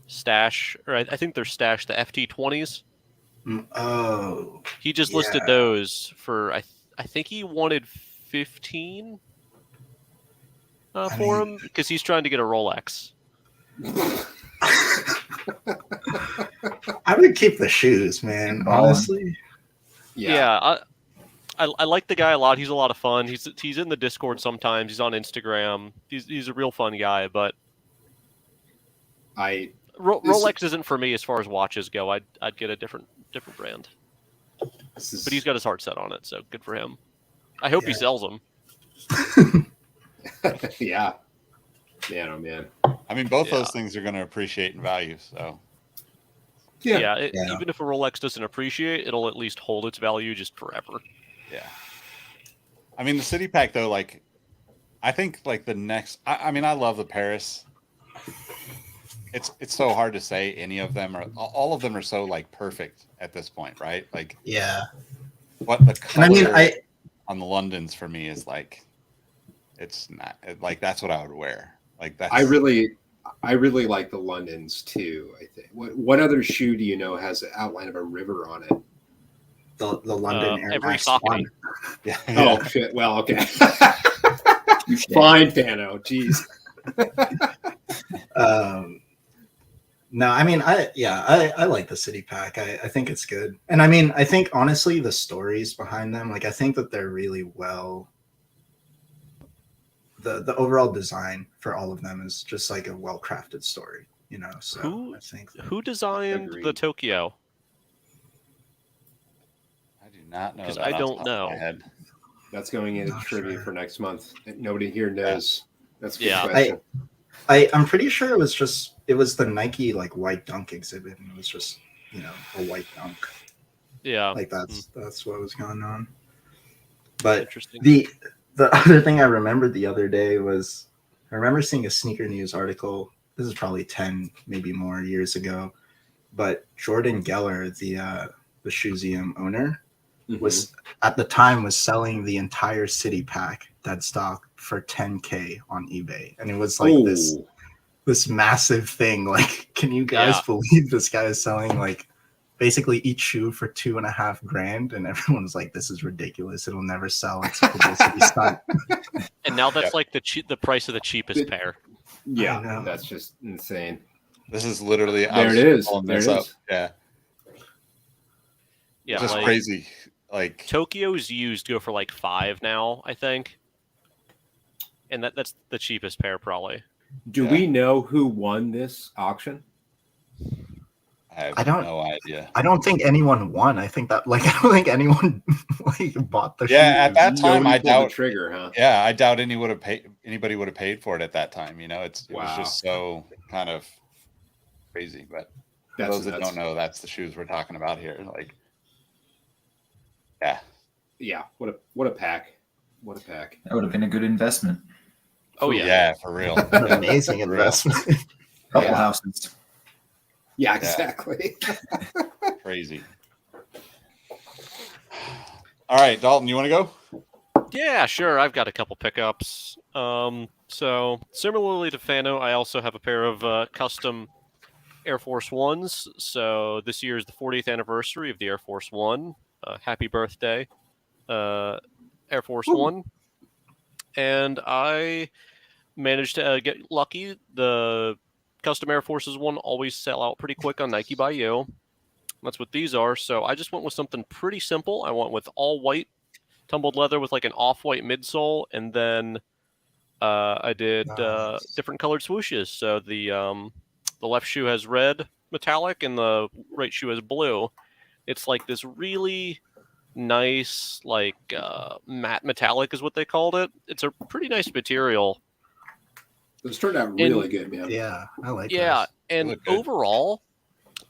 stash, or I think they're stashed the FT20s. Oh, he just listed those for I think he wanted 15 for him because he's trying to get a Rolex. I would keep the shoes, man. Honestly, yeah. I like the guy a lot. He's a lot of fun. He's in the Discord sometimes. He's on Instagram. He's a real fun guy. But Rolex isn't for me as far as watches go. I'd get a different brand. But he's got his heart set on it, so good for him. I hope he sells them. Yeah. Oh man. I mean, both those things are going to appreciate in value. So. Even if a Rolex doesn't appreciate, it'll at least hold its value just forever. Yeah. I mean, the city pack though, like, I think like the next. I mean, I love the Paris. It's so hard to say any of them are. All of them are so like perfect at this point, right? Like, what the color on the Londons for me is like, it's not like that's what I would wear. Like that's. I really like the Londons too. I think. What other shoe do you know has an outline of a river on it? The London Air every Max Saucony. 1. Oh shit! Well, okay. Fine, Fano. Jeez. No, I mean, I like the city pack. I think it's good, and I mean, I think honestly, the stories behind them, like, I think that they're really well. The overall design for all of them is just like a well crafted story, you know. So I think who designed the Tokyo? I do not know. Because I don't know. That's going into trivia for next month. Nobody here knows. That's a good question. I'm pretty sure it was the Nike like white dunk exhibit, and it was just a white dunk. Yeah. Like that's what was going on. But Interesting. the other thing I remembered the other day was I remember seeing a Sneaker News article. This is probably 10, maybe more years ago. But Jordan Geller, the Shoeseum owner, was at the time was selling the entire city pack dead stock for $10K on eBay, and it was like this massive thing. Like, can you guys believe this guy is selling like basically each shoe for $2,500? And everyone's like, this is ridiculous. It'll never sell. It's a publicity stunt. And now that's like the price of the cheapest pair. Yeah, that's just insane. This is literally there. It is. There it is. Yeah. Yeah, just like, crazy. Like Tokyo's used go for like $5 now, I think, and that's the cheapest pair probably. Do we know who won this auction? I don't no idea. I don't think anyone won. I think that I don't think anyone like bought the shoe. At that time I doubt the trigger, huh? Yeah, I doubt anybody would have paid for it at that time. It was just so kind of crazy. But for those that don't know, that's the shoes we're talking about here. Like, yeah. What a pack! What a pack! That would have been a good investment. Oh yeah, for real. An amazing investment. Couple houses. Yeah, exactly. Crazy. All right, Dalton, you want to go? Yeah, sure. I've got a couple pickups. So similarly to Fano, I also have a pair of custom Air Force Ones. So this year is the 40th anniversary of the Air Force One. Happy birthday, Air Force One. And I managed to get lucky. The custom Air Forces One always sell out pretty quick on Nike by You. That's what these are. So I just went with something pretty simple. I went with all white tumbled leather with like an off-white midsole, and then I did different colored swooshes. So the left shoe has red metallic and the right shoe has blue. It's like this really nice, like matte metallic is what they called it. It's a pretty nice material. Those turned out really good, man. Yeah, I like. Yeah, and overall,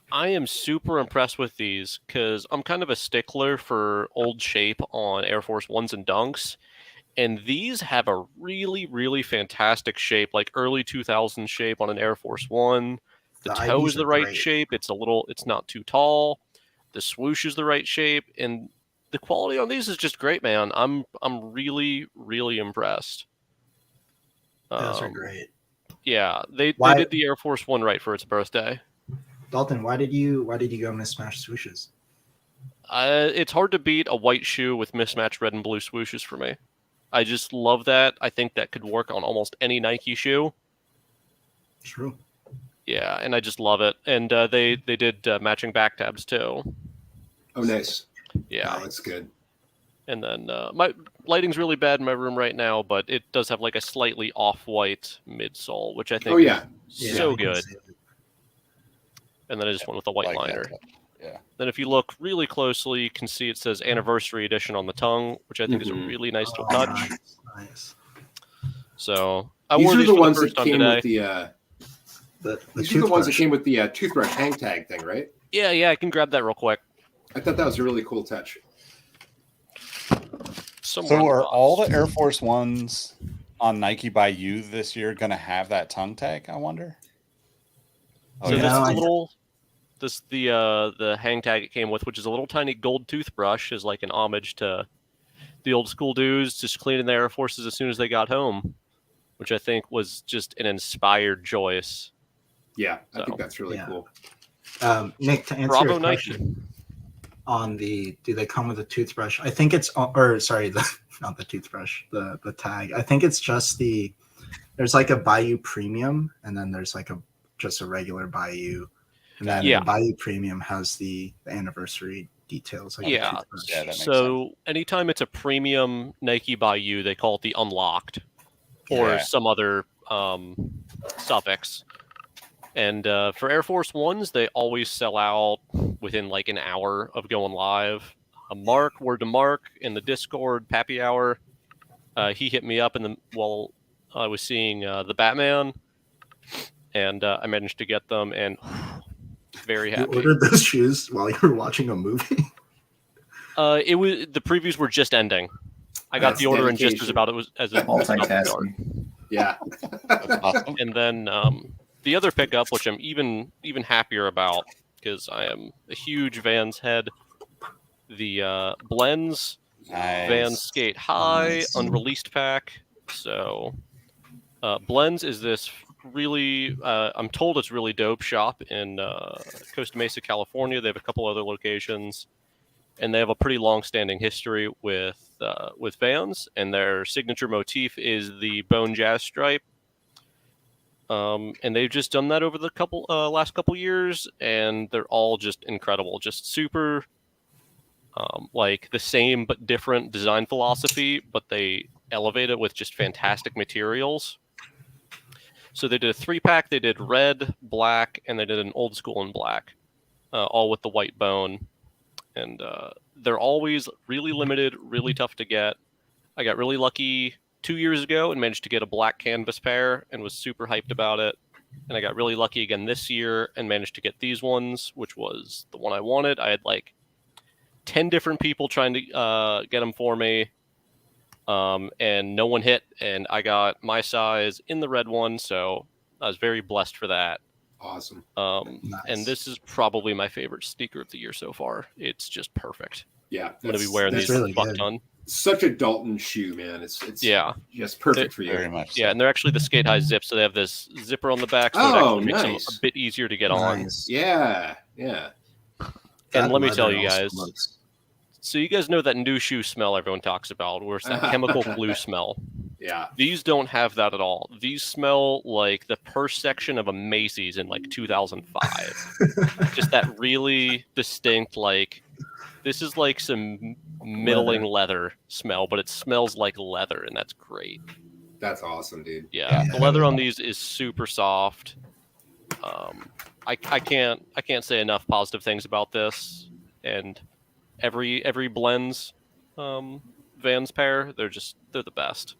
I am super impressed with these because I'm kind of a stickler for old shape on Air Force Ones and Dunks, and these have a really, really fantastic shape, like early 2000s shape on an Air Force One. The toe is the right shape. It's not too tall. The swoosh is the right shape, and the quality on these is just great, man. I'm really, really impressed. Those are great. Yeah, they did the Air Force One right for its birthday. Dalton, why did you go mismatched swooshes? It's hard to beat a white shoe with mismatched red and blue swooshes for me. I just love that. I think that could work on almost any Nike shoe. True. Yeah, and I just love it. And they did matching back tabs too. Oh, nice. Yeah, that's good. And then my lighting's really bad in my room right now, but it does have like a slightly off-white midsole, which I think is so good. And then I just went with a white liner. Yeah. Then if you look really closely, you can see it says Anniversary Edition on the tongue, which I think is a really nice touch. Nice. So I these wore are these the for ones the first that time came today. with these are the ones that came with the toothbrush hang tag thing, right? Yeah, I can grab that real quick. I thought that was a really cool touch. So are all the Air Force Ones on Nike by You this year going to have that tongue tag, I wonder? So this is the hang tag it came with, which is a little tiny gold toothbrush, is like an homage to the old school dudes just cleaning their Air Forces as soon as they got home, which I think was just an inspired choice. Yeah, I think that's really cool. Nick, to answer your question on do they come with a toothbrush? I think it's, not the toothbrush, the tag. I think it's just there's like a Bayou Premium, and then there's like just a regular Bayou. And then the Bayou Premium has the anniversary details. Like that makes sense. Anytime it's a premium Nike Bayou, they call it the Unlocked or some other suffix. And for Air Force Ones, they always sell out within like an hour of going live. Word to Mark in the Discord, Pappy Hour, he hit me up while I was seeing the Batman. and I managed to get them, and very You happy. ordered those shoes while you were watching a movie? It was the previews were just ending. I got That's the order in just dedication. as about it was as it was about to start. Multitasking. Yeah. That's awesome. And then the other pickup, which I'm even happier about because I am a huge Vans head, the Blends Vans Nice. Skate High Nice. unreleased pack. So Blends is this really, I'm told it's really dope shop in Costa Mesa, California. They have a couple other locations, and they have a pretty long-standing history with Vans. And their signature motif is the bone jazz stripe. And they've just done that over the last couple years, and they're all just incredible. Just super, like the same but different design philosophy, but they elevate it with just fantastic materials. So they did a 3-pack. They did red, black, and they did an old school in black, all with the white bone. And they're always really limited, really tough to get. I got really lucky 2 years ago and managed to get a black canvas pair and was super hyped about it. And I got really lucky again this year and managed to get these ones, which was the one I wanted. I had like 10 different people trying to get them for me. And no one hit, and I got my size in the red one, so I was very blessed for that. Awesome. Nice. And this is probably my favorite sneaker of the year so far. It's just perfect. Yeah. I'm going to be wearing that's these really a fuck good. ton. Such a Dalton shoe, man. It's Yeah. just perfect for you. Very much. So. Yeah, and they're actually the skate high zip, so they have this zipper on the back, so it Oh, actually makes nice. them a bit easier to get on. Nice. Yeah. Yeah. And That let me leather tell you also guys, looks- so you guys know that new shoe smell everyone talks about, where it's that chemical glue smell. Yeah. These don't have that at all. These smell like the purse section of a Macy's in like 2005. Just that really distinct, like, this is like some middling leather smell, but it smells like leather, and that's great. That's awesome, dude. Yeah, the leather on these is super soft. I can't say enough positive things about this. And every Blends Vans pair, they're the best.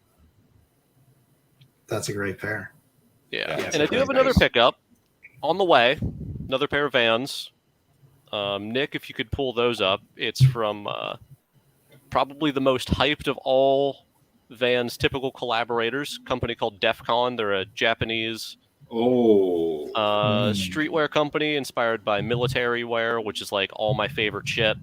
That's a great pair. Yeah, Yeah, and I do have another pickup on the way. Another pair of Vans. Nick, if you could pull those up, it's from probably the most hyped of all Vans' typical collaborators, a company called DEFCON. They're a Japanese streetwear company inspired by military wear, which is like all my favorite shit.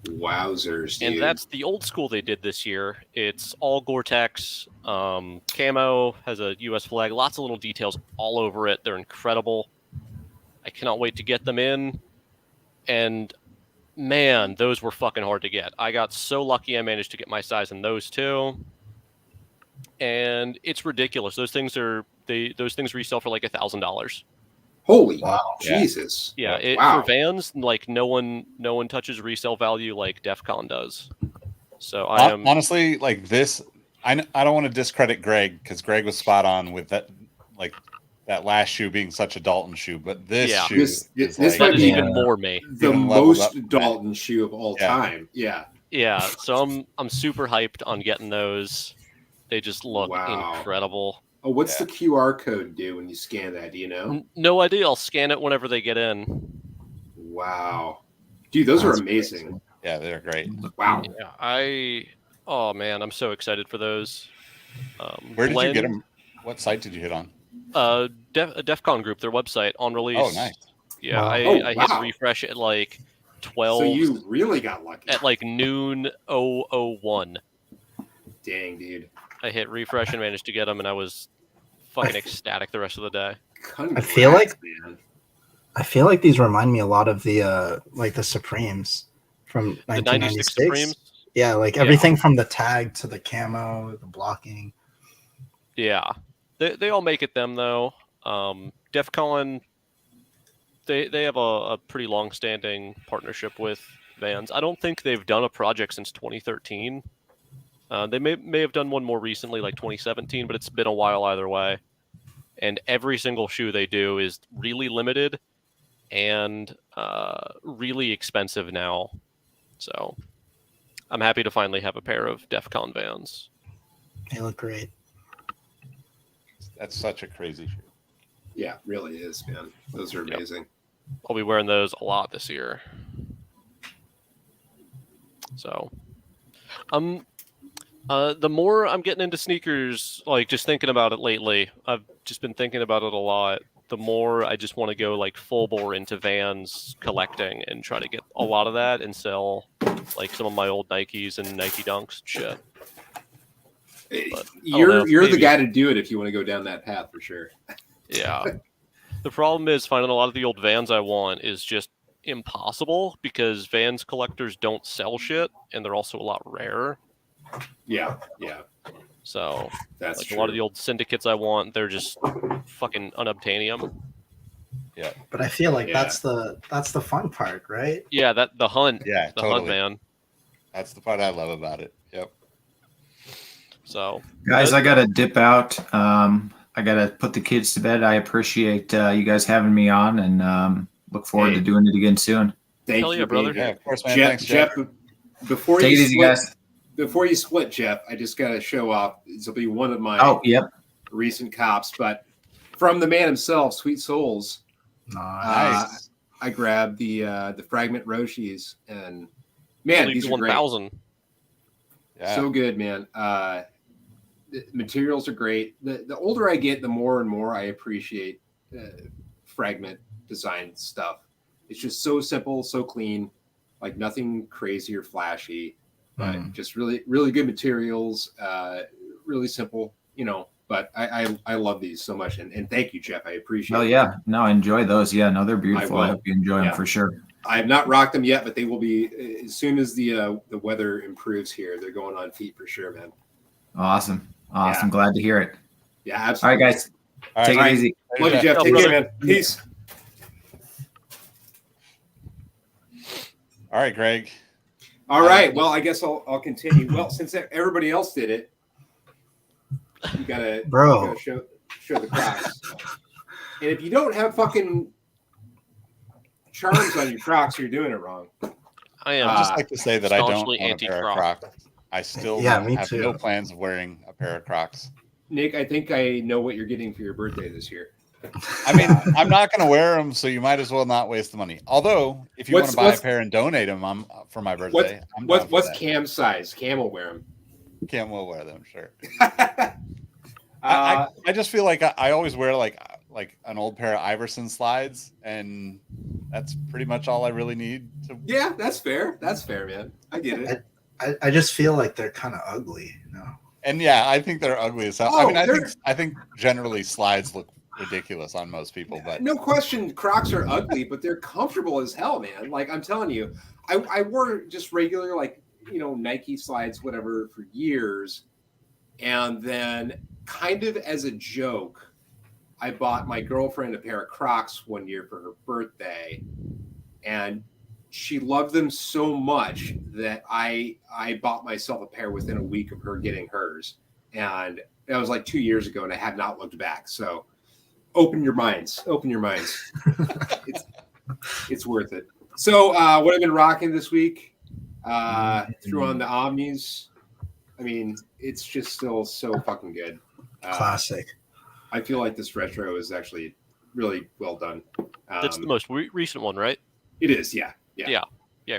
Wowzers, dude. And that's the old school they did this year. It's all Gore-Tex, camo, has a U.S. flag, lots of little details all over it. They're incredible. I cannot wait to get them in. And man, those were fucking hard to get. I got so lucky I managed to get my size in those too. And it's ridiculous. Those things resell for like $1,000. Holy Wow. Jesus. Yeah, Wow. for Vans, like no one touches resale value like DEFCON does. So I am honestly like this. I don't want to discredit Greg because Greg was spot on with that, like that last shoe being such a Dalton shoe, but this shoe This is might that is be even more me. the even leveled most up. Dalton shoe of all time. Yeah. Yeah, so I'm super hyped on getting those. They just look Wow. incredible. Oh, what's the QR code do when you scan that? Do you know? No idea. I'll scan it whenever they get in. Wow. Dude, those are That's amazing. crazy. Yeah, they're great. Wow. Yeah, oh man, I'm so excited for those. Where did you get them? What site did you hit on? DEFCON group, their website on release. Oh, nice. Yeah, Wow. I hit wow. refresh at like 12. So you really got lucky. At like noon 001. Dang, dude. I hit refresh and managed to get them, and I was fucking ecstatic the rest of the day. Congrats, feel like- man. I feel like these remind me a lot of the like the Supremes from The 96 1996. Supremes. Yeah, like everything from the tag to the camo, the blocking. Yeah, they all make it them though. DEFCON, they have a pretty long-standing partnership with Vans. I don't think they've done a project since 2013. They may have done one more recently, like 2017, but it's been a while either way. And every single shoe they do is really limited and really expensive now. So I'm happy to finally have a pair of DEFCON Vans. They look great. That's such a crazy shoe. Yeah, really is, man. Those are amazing. I'll be wearing those a lot this year. So, the more I'm getting into sneakers, like just thinking about it lately, I've just been thinking about it a lot. The more I just want to go like full bore into Vans collecting and try to get a lot of that and sell like some of my old Nikes and Nike Dunks and shit. But, You're the guy to do it if you want to go down that path for sure. Yeah. The problem is finding a lot of the old Vans I want is just impossible because Vans collectors don't sell shit and they're also a lot rarer. Yeah. So That's like true. a lot of the old syndicates I want, they're just fucking unobtainium. Yeah. But I feel like that's the fun part, right? Yeah, the hunt. Yeah, The totally. hunt, man. That's the part I love about it. Yep. So Guys, I gotta dip out. I gotta put the kids to bed. I appreciate you guys having me on, and look forward to doing it again soon. Thank Hell you, yeah, brother. Yeah, of course, man. Jeff. Thanks, Jeff. Before Take you it easy, split, guys. Before you split, Jeff, I just got to show off. This will be one of my recent cops, but from the man himself, Sweet Souls. Nice. I grabbed the Fragment Roshis, and man, these are 1,000. Yeah. so good, man. The materials are great. The older I get, the more and more I appreciate Fragment design stuff. It's just so simple, so clean, like nothing crazy or flashy, but just really, really good materials. Really simple, But I love these so much, and thank you, Jeff. I appreciate. Oh yeah, no, enjoy those. Yeah, no, they're beautiful. I hope you enjoy them for sure. I have not rocked them yet, but they will be as soon as the weather improves here. They're going on feet for sure, man. Awesome. Yeah. Glad to hear it. Yeah, absolutely. All right, guys, take it easy. Love you, Jeff. Take care, man. Peace. All right, Greg. All right. Well, I guess I'll continue. Well, since everybody else did it, you gotta show the Crocs. And if you don't have fucking charms on your Crocs, you're doing it wrong. I am I'd just like to say that I don't staunchly own a pair of anti-Croc. Crocs. I still Yeah, me have too. no plans of wearing a pair of Crocs. Nick, I think I know what you're getting for your birthday this year. I mean, I'm not going to wear them, so you might as well not waste the money. Although, if you want to buy a pair and donate them for my birthday, what's Cam's size? Cam will wear them. Cam will wear them, sure. I just feel like I always wear like an old pair of Iverson slides, and that's pretty much all I really need to. Yeah, that's fair. That's fair, man. I get it. I just feel like they're kind of ugly, And yeah, I think they're ugly as hell. Oh, I mean, I think generally slides look ridiculous on most people, but no question, Crocs are ugly, but they're comfortable as hell, man. Like I'm telling you, I wore just regular Nike slides, whatever, for years, and then kind of as a joke, I bought my girlfriend a pair of Crocs one year for her birthday, and she loved them so much that I bought myself a pair within a week of her getting hers, and that was like 2 years ago, and I have not looked back. So open your minds. It's worth it. So what I've been rocking this week, threw on the Omnis. I mean, it's just still so fucking good. Classic. I feel like this retro is actually really well done. That's the most recent one, right? It is, yeah. I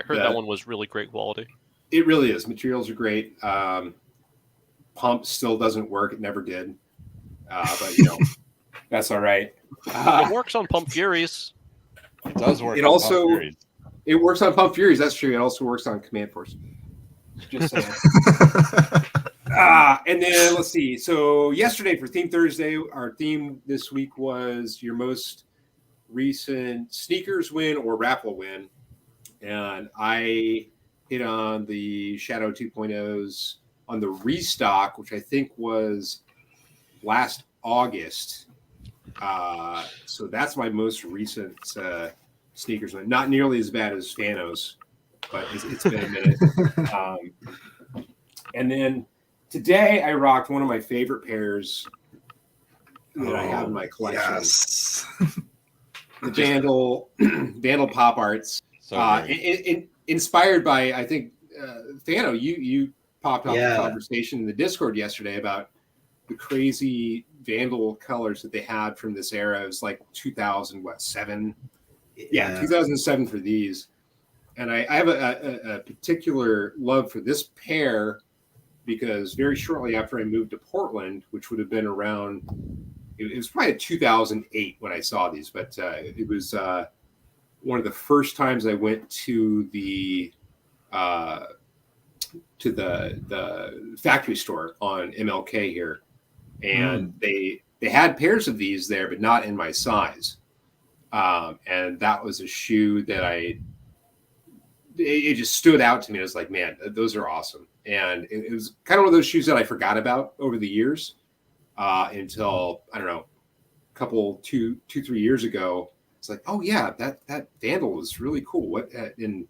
heard that one was really great quality. It really is. Materials are great. Pump still doesn't work. It never did. But that's all right. It works on Pump Furies. it does work. It on also Pump Furies. It works on Pump Furies. That's true. It also works on Command Force. Just saying. And then let's see. So yesterday for Theme Thursday, our theme this week was your most recent sneakers win or raffle win. And I hit on the Shadow 2.0s on the restock, which I think was last August. So that's my most recent sneakers win. Not nearly as bad as Fanos, but it's been a minute. And then today I rocked one of my favorite pairs that I have in my collection. Yes. The Vandal Pop Arts. So Inspired by, I think, Thano, you popped off Yeah. the conversation in the Discord yesterday about crazy Vandal colors that they had from this era. It was like 2007. Yeah, 2007 for these. And I have a particular love for this pair because very shortly after I moved to Portland, which would have been around, it was probably 2008 when I saw these, but it was one of the first times I went to the factory store on MLK here, and they had pairs of these there, but not in my size. And that was a shoe that it just stood out to me. I was like, man, those are awesome. And it was kind of one of those shoes that I forgot about over the years until, I don't know, two, 3 years ago. It's like, oh yeah, that Vandal was really cool. And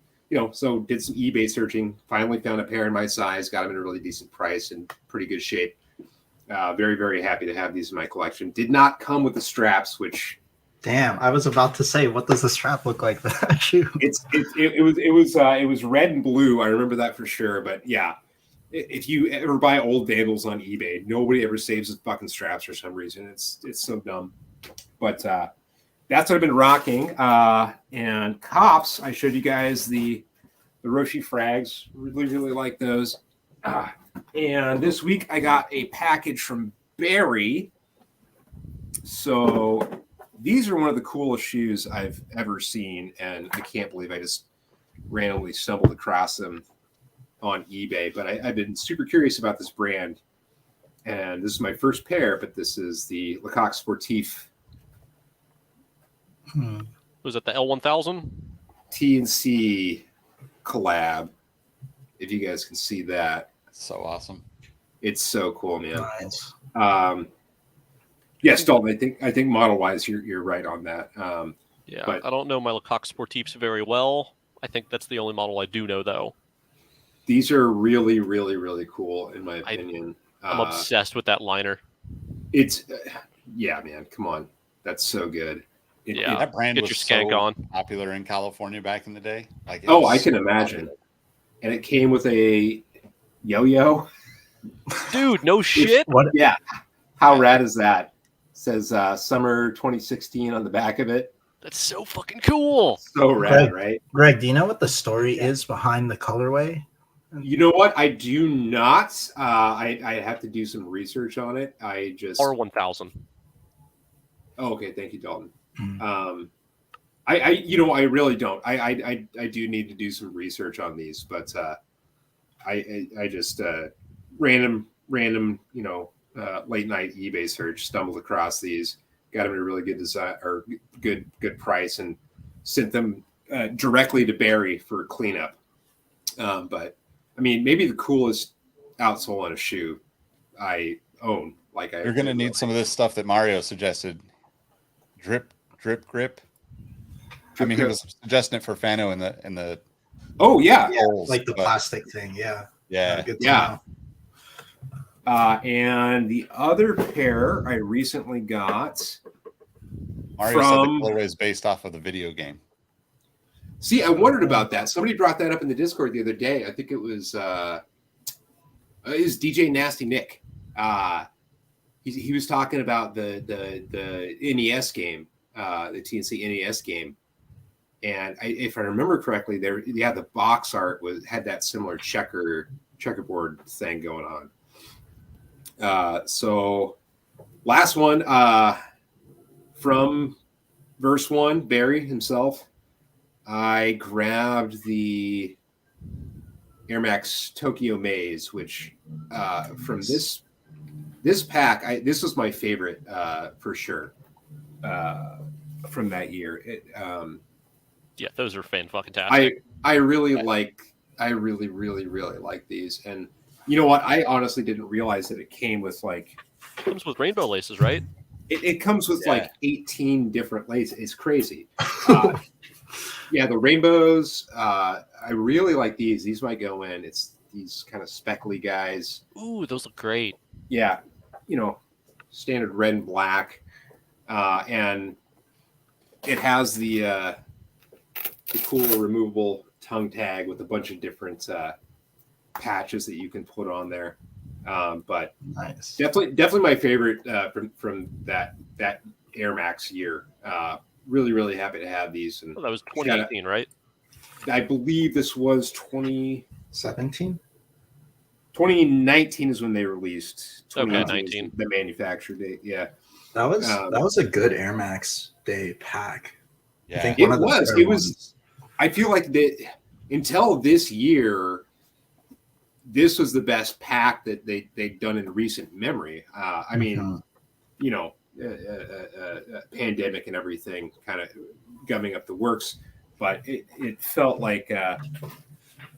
so did some eBay searching, finally found a pair in my size, got them in a really decent price and pretty good shape. Very, very happy to have these in my collection. Did not come with the straps, which... Damn, I was about to say, what does the strap look like for that shoe? It was red and blue. I remember that for sure. But yeah, if you ever buy old Vandals on eBay, nobody ever saves the fucking straps for some reason. It's so dumb. But that's what I've been rocking. And Cops, I showed you guys the Roshi frags. Really, really like those. And this week I got a package from Barry. So these are one of the coolest shoes I've ever seen, and I can't believe I just randomly stumbled across them on eBay. But I've been super curious about this brand, and this is my first pair, but this is the Lecoq Sportif. Was it the L1000? TNC collab, if you guys can see that. So awesome. It's so cool, man. Nice. Yes, Dalton, I think model-wise, you're right on that. Yeah, but I don't know my Lecoq Sportifs very well. I think that's the only model I do know, though. These are really, really, really cool, in my opinion. I'm obsessed with that liner. It's, yeah, man, come on. That's so good. That brand get was your skank so on. popular in California back in the day. Like, I can imagine. And it came with a yo-yo. Dude, no shit. What? Yeah. How rad is that? It says summer 2016 on the back of it. That's so fucking cool. So rad, right? Greg, do you know what the story is behind the colorway? You know what? I do not. I have to do some research on it. R1000. Oh, okay. Thank you, Dalton. I really don't. I do need to do some research on these, but I just random late night eBay search, stumbled across these, got them at a really good design or good price, and sent them directly to Barry for cleanup. But I mean, maybe the coolest outsole on a shoe I own. You're gonna need some of this stuff that Mario suggested. Drip grip. I mean, he was suggesting it for Fano in the. Oh yeah, holes, like the plastic thing. Yeah. Yeah. Know. And the other pair I recently got. Mario said the colorway is based off of the video game. See, I wondered about that. Somebody brought that up in the Discord the other day. I think it was DJ Nasty Nick. He was talking about the NES game, the TNC NES game, and if I remember correctly, the box art had that similar checkerboard thing going on. So last one from Verse One, Barry himself. I grabbed the Air Max Tokyo Maze, which from this pack, this was my favorite for sure from that year. Yeah, those are fan-fucking-tastic. I really like these, and you know what? I honestly didn't realize that it came with It comes with rainbow laces, right? It comes with 18 different laces. It's crazy. Yeah, the rainbows. I really like these. These might go in. It's these kind of speckly guys. Ooh, those look great. Yeah, standard red and black, and it has the cool removable tongue tag with a bunch of different patches that you can put on there. But Nice. definitely my favorite from that Air Max year. Really happy to have these. And Well, that was 2018, right? I believe this was 17. 2019 is when they released. Okay, 2018 is 19. the manufacture date. Yeah, That was a good Air Max Day pack. Yeah. I think it one of the was. better It was. ones. I feel like that until this year, this was the best pack that they'd done in recent memory. I mean, Mhm. you know, pandemic and everything kind of gumming up the works, but it felt like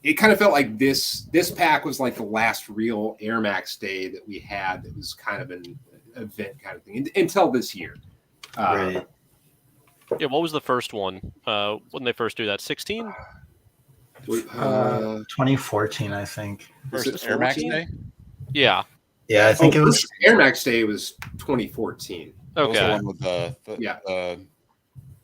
it kind of felt like this pack was like the last real Air Max Day that we had. That was kind of an event kind of thing until this year. Right. Yeah, what was the first one? When they first do that? 16? 2014, I think. Was First it Air Max 14? Day. Yeah. Yeah, I think it was. First Air Max Day was 2014. That was the Okay. one with the Yeah.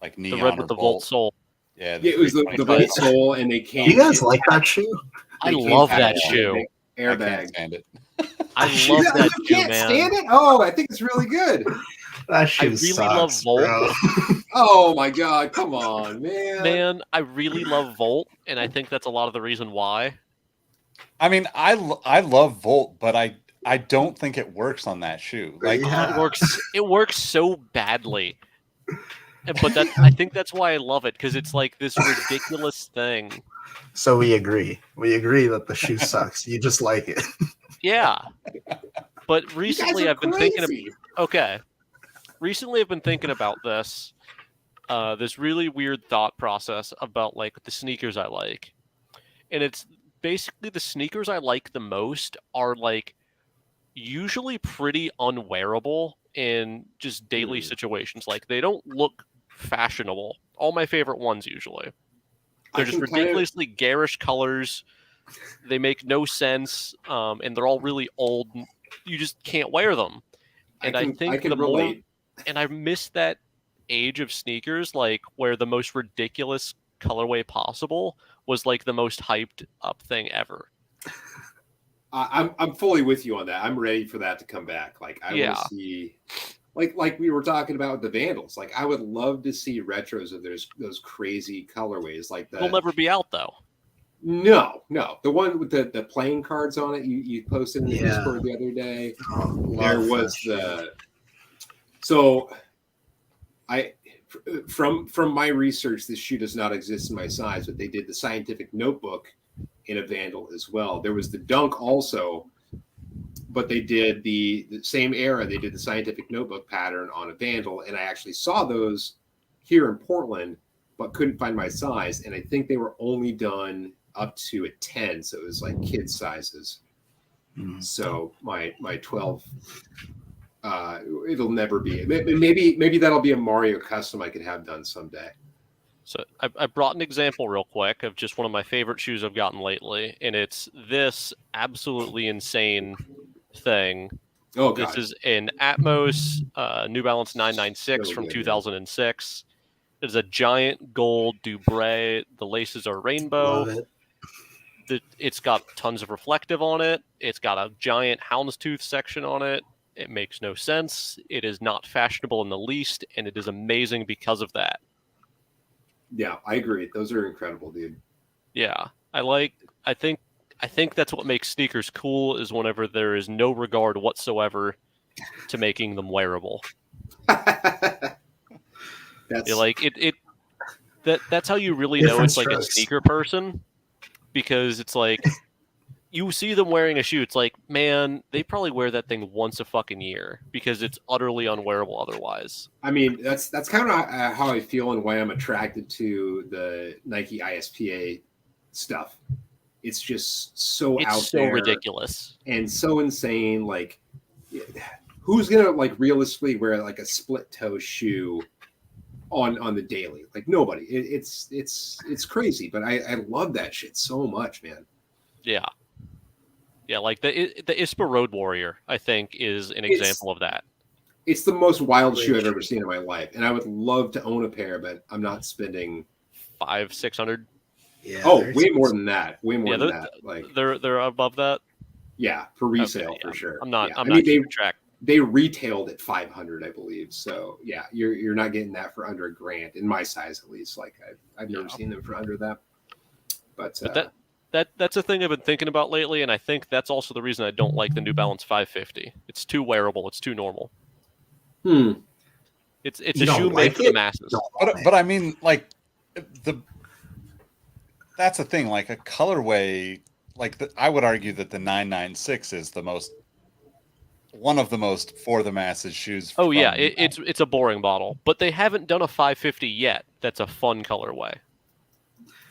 like The neon red or with the Volt Soul. Yeah, Yeah, it was the 325. Volt Soul, and they came. You guys like that shoe? I they came love packed that with a shoe. big I airbag. can't stand it. I You love that You shoe, can't man. stand it? Oh, I think it's really good. That shoe really sucks, love Volt. bro. Oh my god, come on, man. Man, I really love Volt, and I think that's a lot of the reason why. I mean, I love Volt, but I don't think it works on that shoe. Like, Yeah. It works so badly. But I think that's why I love it, because it's like this ridiculous thing. So we agree. We agree that the shoe sucks. You just like it. Yeah. But You guys recently are I've been thinking of, crazy. okay. Recently I've been thinking about this really weird thought process about like the sneakers I like. And it's basically the sneakers I like the most are like usually pretty unwearable in just daily situations. Like they don't look fashionable. All my favorite ones usually. I They're just can kind of- ridiculously garish colors. They make no sense, and they're all really old. You just can't wear them. And I think I can the more, relate. and I miss that age of sneakers, like where the most ridiculous colorway possible was like the most hyped up thing ever. I'm fully with you on that. I'm ready for that to come back. Like I want to see, like we were talking about with the Vandals. Like I would love to see retros of those crazy colorways. Like They'll never be out though. No, the one with the playing cards on it. You posted in the Yeah. Discord the other day. Oh, There love was that shoe. so I from my research, this shoe does not exist in my size, but they did the Scientific Notebook in a Vandal as well. There was the Dunk also, but they did the same era. They did the Scientific Notebook pattern on a Vandal, and I actually saw those here in Portland, but couldn't find my size. And I think they were only done up to a 10, so it was like kid sizes. Mhm. So my 12, it'll never be. Maybe that'll be a Mario custom I could have done someday. So I brought an example real quick of just one of my favorite shoes I've gotten lately, and it's this absolutely insane thing. Oh This god, is an Atmos New Balance 996 So from good, 2006. It is a giant gold Dubray. The laces are rainbow. Love it. It's got tons of reflective on it. It's got a giant houndstooth section on it. It makes no sense. It is not fashionable in the least, and it is amazing because of that. yeah, I agree. Those are incredible, dude. Yeah, I think that's what makes sneakers cool is whenever there is no regard whatsoever to making them wearable. That's Yeah, like that's how you really Different know it's like a strokes. sneaker person, because it's like you see them wearing a shoe, it's like, man, they probably wear that thing once a fucking year because it's utterly unwearable otherwise. I mean, that's kind of how I feel and why I'm attracted to the Nike ISPA stuff. It's just so It's out so there ridiculous. and so insane. Like, who's gonna like realistically wear like a split toe shoe on the daily? Like nobody. It's crazy, but I love that shit so much, man. Yeah. Yeah, like the ISPA Road Warrior, I think, is an example of that. It's the most wild shoe I've ever seen in my life, and I would love to own a pair, but I'm not spending 500-600. Yeah. Oh, they're way more expensive. than that. Way more Yeah, than that. Like They're above that. Yeah, for resale Okay, for sure. I'm not. Yeah. I'm I not mean, keeping track. they retailed at 500, I believe. So yeah, you're not getting that for under $1,000 in my size at least. Like I've never seen them for under that. But That's a thing I've been thinking about lately, and I think that's also the reason I don't like the New Balance 550. It's too wearable. It's too normal. It's You a don't shoe made like for the it? masses. Don't want But it. I mean, like that's the thing. Like a colorway, I would argue that the 996 is one of the most for the masses shoes. Oh yeah, from- it's a boring bottle, but they haven't done a 550 yet. That's a fun colorway.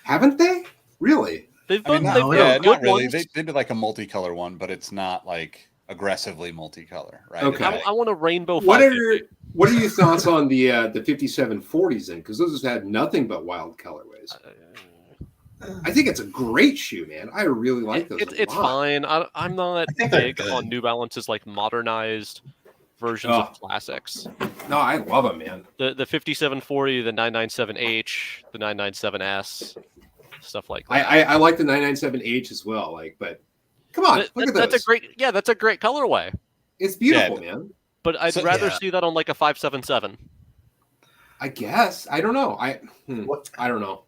haven't they? Really? They've I mean, done, not, they've yeah, done good not really. ones. They did like a multicolor one, but it's not like aggressively multicolor, right? Okay. It's I want a rainbow What 550. are your thoughts on the 5740s then? Because those have had nothing but wild colorways. I think it's a great shoe, man. I really like those. It's fine. I'm not I think they're big good. on New Balance's like modernized versions of classics. No, I love them, man. The 5740, the 997H, the 997S, stuff like that. I like the 997H as well. Like, but come on, look at those. That's a great colorway. It's beautiful, man. But I'd rather see that on like a 577. I guess. I don't know. I don't know.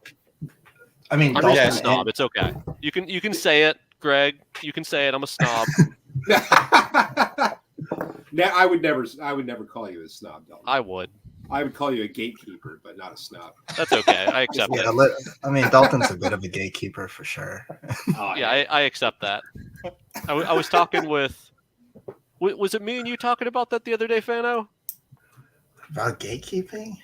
I mean, I'm Dalton just a snob. It's okay. You can say it, Greg. You can say it. I'm a snob. Now, I would never call you a snob, Dalton. I would. I would call you a gatekeeper, but not a snob. That's okay. I accept it. I mean, Dalton's a bit of a gatekeeper for sure. Yeah, I accept that. I was talking with. Was it me and you talking about that the other day, Fano? About gatekeeping?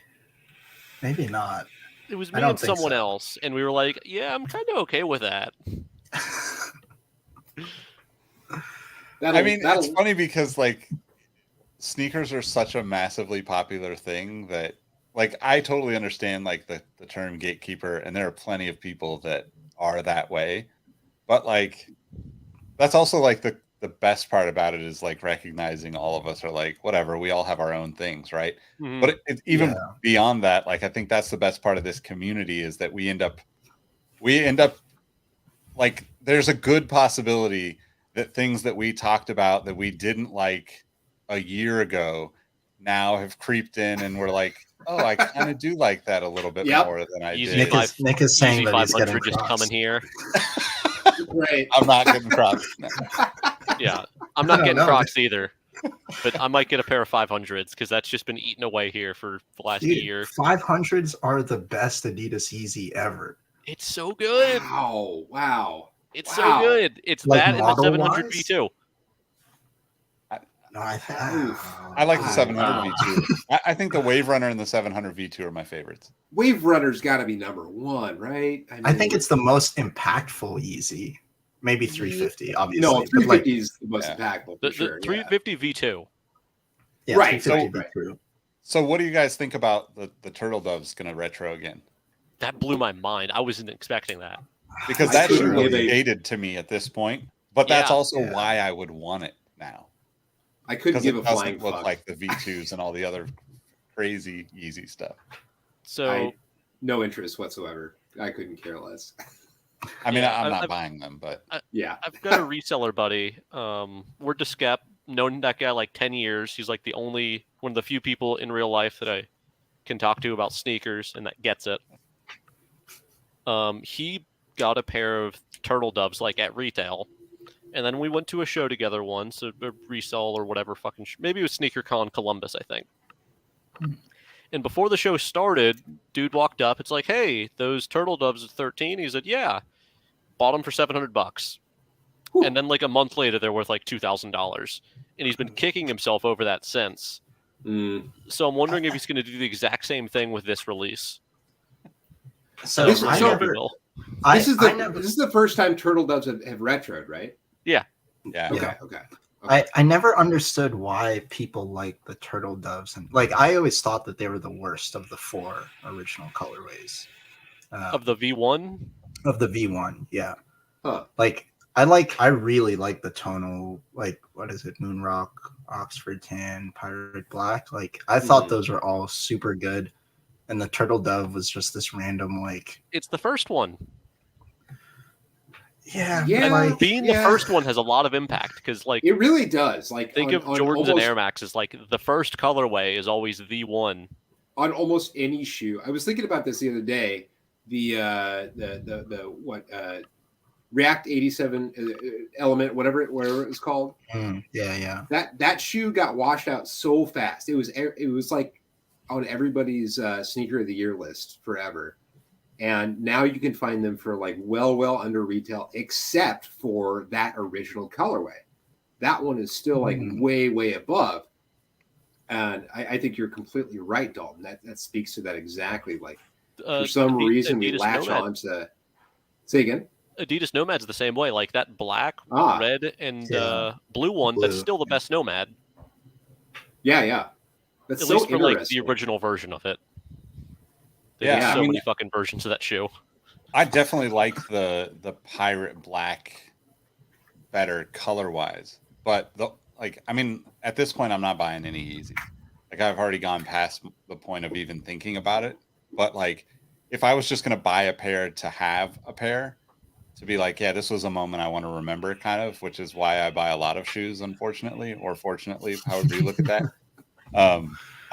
Maybe not. It was I me don't and think someone so. else, and we were like, "Yeah, I'm kind of okay with that." I mean, it's funny because like sneakers are such a massively popular thing that like I totally understand like the term gatekeeper, and there are plenty of people that are that way. But like that's also like the best part about it is like recognizing all of us are like whatever, we all have our own things, right? Mhm. But it's even beyond that, like I think that's the best part of this community is that we end up like there's a good possibility that things that we talked about that we didn't like a year ago now have creeped in and we're like, oh, I kind of do like that a little bit more than I Easy did. Nick is saying Easy that he's getting 500 just Crocs. coming here. Right. I'm not getting Crocs. No. Yeah, I'm not No, getting no. Crocs either. But I might get a pair of 500s because that's just been eaten away here for the last year. 500s are the best Adidas Yeezy ever. It's so good. Wow. It's so good. It's Like that and the model-wise? 700 V2. No, I like the 700 V2. I think the Wave Runner and the 700 V2 are my favorites. Wave Runner's got to be number one, right? I think it's the most impactful Yeezy. Maybe 350, obviously. No, but 350 is the most impactful for The sure. 350 V2. Yeah, Right, 350 So what do you guys think about the Turtle Doves going to retro again? That blew my mind. I wasn't expecting that. Because I that shoe couldn't looks give a- dated to me at this point, but that's Yeah. also why I would want it now. I couldn't Because give it a doesn't flying look fuck. like the V2s and all the other crazy Yeezy stuff. So No interest whatsoever. I couldn't care less. I mean, Yeah, I'm not I've- buying them, but Yeah. I've got a reseller buddy. We're Skep. Known that guy like 10 years. He's like one of the few people in real life that I can talk to about sneakers and that gets it. He got a pair of Turtle Doves like at retail. And then we went to a show together once, a resell or whatever fucking maybe it was SneakerCon Columbus, I think. And before the show started, dude walked up. It's like, hey, those Turtle Doves are 13. He said, yeah. Bought them for $700. And then like a month later, they're worth like $2,000. And he's been kicking himself over that since. So I'm wondering if he's going to do the exact same thing with this release. So This- I so- never, This is the first time Turtle Doves have retroed, right? Yeah. yeah. Okay. I never understood why people like the Turtle Doves, and like I always thought that they were the worst of the 4 original colorways Of the V1? of the V1. Yeah, Huh. like I really like the tonal, like what is it, Moonrock, Oxford Tan, Pirate Black. Like I thought those were all super good, and the Turtle Dove was just this random like. It's the first one. Yeah, Yeah, like Being the first one has a lot of impact because, like, it really does. Like think of on Jordans and almost, Air Maxes. Like, the first colorway is always the one. on almost any shoe. I was thinking about this the other day. The React 87 element, whatever it was called. yeah. That shoe got washed out so fast. It was like on everybody's sneaker of the year list forever. And now you can find them for like well under retail, except for that original colorway. That one is still like way above. And I think you're completely right, Dalton. That speaks to that exactly. Like for some reason we latch on to. Say again. Adidas Nomad's the same way. Like that black, red, and blue one. That's still the best Nomad. Yeah. That's at so least for like the interesting. original version of it. Yeah, There's so many fucking versions of that shoe. I definitely like the pirate black better color wise, but at this point I'm not buying any Yeezys. Like I've already gone past the point of even thinking about it. But like if I was just gonna buy a pair to have a pair, to be like, yeah, this was a moment I want to remember, kind of, which is why I buy a lot of shoes, unfortunately, or fortunately, however you look at that.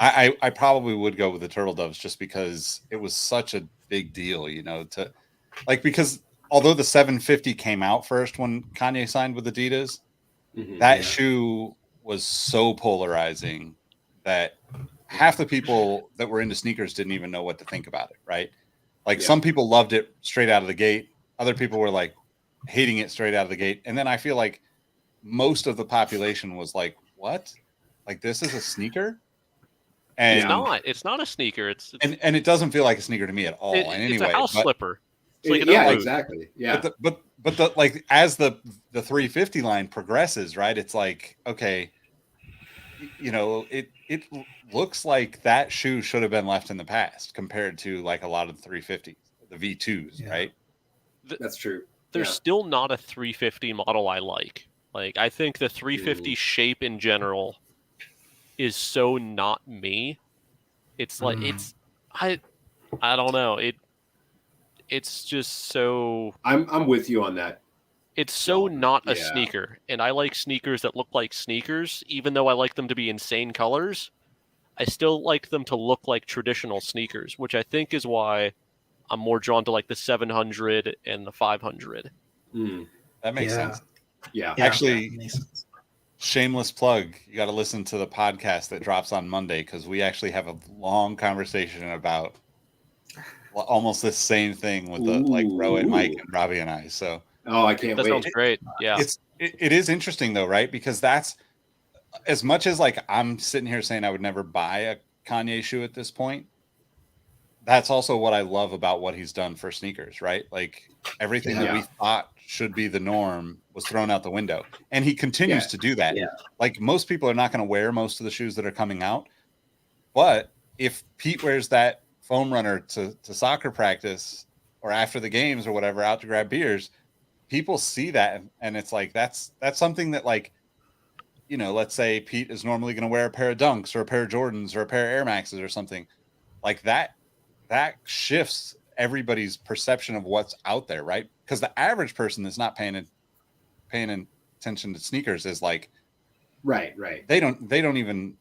I probably would go with the Turtle Doves just because it was such a big deal, to like, because although the 750 came out first when Kanye signed with Adidas, that shoe was so polarizing that half the people that were into sneakers didn't even know what to think about it, right? Like some people loved it straight out of the gate. Other people were like hating it straight out of the gate. And then I feel like most of the population was like, what? Like this is a sneaker? And it's not a sneaker. And it doesn't feel like a sneaker to me at all. It's a house slipper. It's like exactly. Yeah. But the like as the 350 line progresses, right? It's like, okay, it looks like that shoe should have been left in the past compared to like a lot of the 350s, the V2s, right? That's true. There's still not a 350 model I like. Like I think the 350 shape in general is so not me. It's like I don't know. It's just so I'm with you on that. It's so not a sneaker. And I like sneakers that look like sneakers, even though I like them to be insane colors. I still like them to look like traditional sneakers, which I think is why I'm more drawn to like the 700 and the 500. That makes sense. Yeah. Actually, shameless plug. You got to listen to the podcast that drops on Monday because we actually have a long conversation about almost the same thing with the like Rohit, Mike, and Robbie and I. So I can't wait. That sounds great. Yeah. It is interesting though, right? Because that's as much as like I'm sitting here saying I would never buy a Kanye shoe at this point. That's also what I love about what he's done for sneakers, right? Like everything that we thought should be the norm was thrown out the window. And he continues to do that. Yeah. Like most people are not going to wear most of the shoes that are coming out. But if Pete wears that foam runner to soccer practice or after the games or whatever out to grab beers, people see that. And it's like, that's something that like, let's say Pete is normally going to wear a pair of Dunks or a pair of Jordans or a pair of Air Maxes or something like that. That shifts everybody's perception of what's out there, right? Because the average person that's not paying attention to sneakers is like, right. They don't even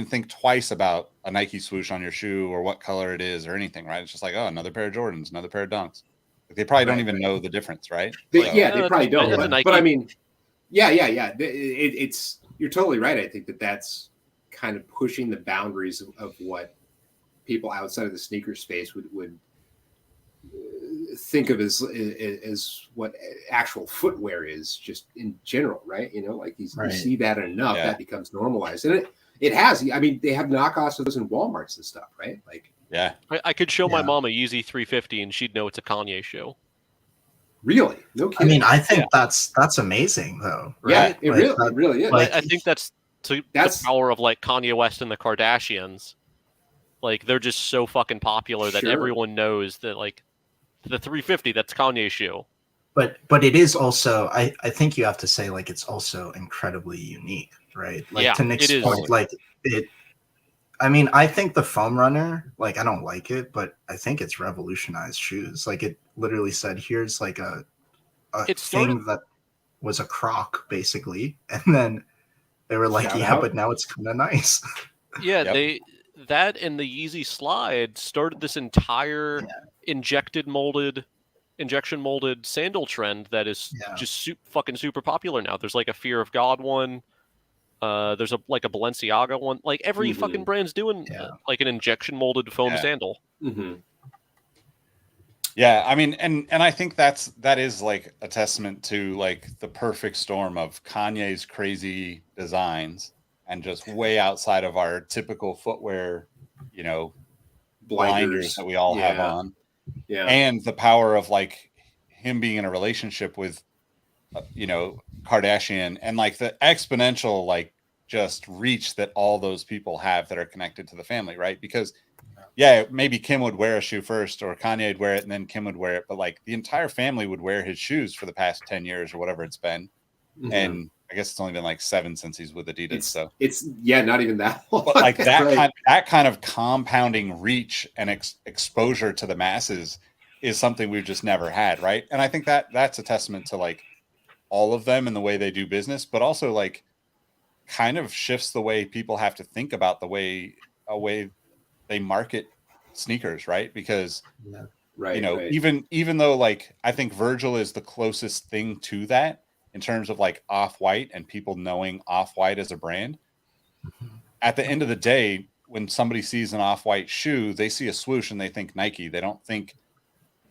think twice about a Nike swoosh on your shoe or what color it is or anything, right? It's just like, oh, another pair of Jordans, another pair of Dunks. Like they probably don't even know the difference, right? They probably don't. But I mean, yeah. It's you're totally right. I think that's kind of pushing the boundaries of what people outside of the sneaker space would think of as what actual footwear is just in general, right? Like you see that enough, that becomes normalized. And it has, I mean, they have knockoffs of those in Walmarts and stuff, right? Like, I could show my mom a Yeezy 350 and she'd know it's a Kanye show. Really? No kidding. I mean, I think that's amazing though. Right? Yeah, it really is. I think that's the power of like Kanye West and the Kardashians. Like they're just so fucking popular that everyone knows that like the 350, that's Kanye's shoe. But it is also, I think you have to say like it's also incredibly unique, right? Like to Nick's point, like it. I mean, I think the foam runner, like I don't like it, but I think it's revolutionized shoes. Like it literally said, here's like a a It started- thing that was a crock basically, and then they were like, Shout yeah, out. but now it's kind of nice. Yeah, Yep. that and the Yeezy Slide started this entire injection molded sandal trend that is Yeah. just fucking super popular now. There's like a Fear of God one. There's a Balenciaga one. Like every fucking brand's doing Yeah. like an injection molded foam Yeah. sandal. Mm-hmm. Yeah, I mean, and I think that is like a testament to like the perfect storm of Kanye's crazy designs and just way outside of our typical footwear, you know, blinders that we all have on, Yeah. and the power of like him being in a relationship with, you know, Kardashian, and like the exponential like just reach that all those people have that are connected to the family, right? Because yeah, maybe Kim would wear a shoe first, or Kanye would wear it, and then Kim would wear it. But like the entire family would wear his shoes for the past 10 years or whatever it's been. Mhm. And I guess it's only been like 7 since he's with Adidas. It's not even that long. But like that Right. that kind of compounding reach and exposure to the masses is something we've just never had, right? And I think that's a testament to like all of them and the way they do business, but also like kind of shifts the way people have to think about the way they market sneakers, right? Because Right. you know, right. even though like I think Virgil is the closest thing to that in terms of like Off-White and people knowing Off-White as a brand. At the end of the day, when somebody sees an Off-White shoe, they see a swoosh and they think Nike. They don't think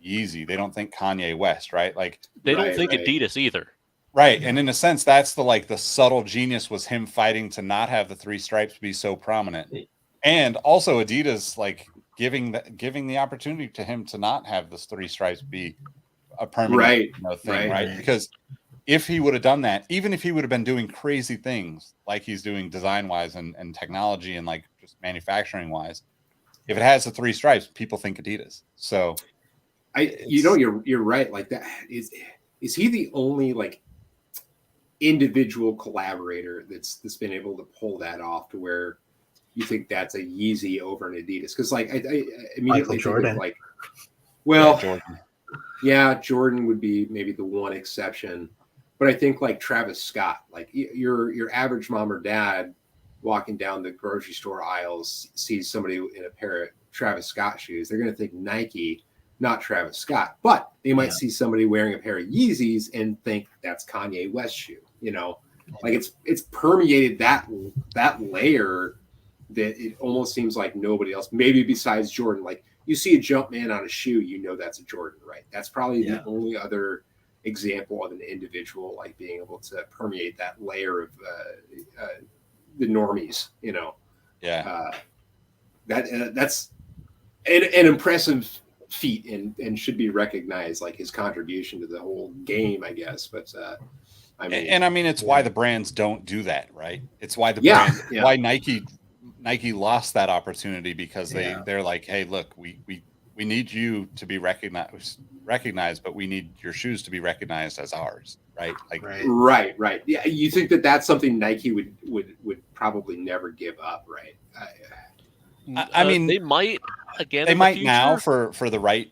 Yeezy. They don't think Kanye West, right? Like They don't Right, think right. Adidas either. right. And in a sense, that's the subtle genius was him fighting to not have the 3 stripes be so prominent. And also Adidas like giving the opportunity to him to not have this 3 stripes be a permanent Right, thing, right. right? Because if he would have done that, even if he would have been doing crazy things like he's doing design wise and technology and like just manufacturing wise, if it has the 3 stripes, people think Adidas. So You're right. Like that is he the only like individual collaborator that's been able to pull that off to where you think that's a Yeezy over an Adidas? Because like I immediately think Jordan. of like, well, Jordan. yeah, Jordan would be maybe the one exception, but I think like Travis Scott, like your average mom or dad walking down the grocery store aisles sees somebody in a pair of Travis Scott shoes, they're going to think Nike, not Travis Scott, but they might see somebody wearing a pair of Yeezys and think that's Kanye West shoe. You know, like it's permeated that layer that it almost seems like nobody else, maybe besides Jordan. Like you see a Jumpman on a shoe, you know that's a Jordan, right? That's probably the only other example of an individual like being able to permeate that layer of the normies. You know, that's an impressive feat and should be recognized, like his contribution to the whole game, I guess. But I mean, it's why the brands don't do that, right? It's why why Nike lost that opportunity, because they're like, hey, look, we need you to be recognized, but we need your shoes to be recognized as ours, right? Like right. Yeah, you think that's something Nike would probably never give up, right? I mean, they might again. They in might the now future. for the right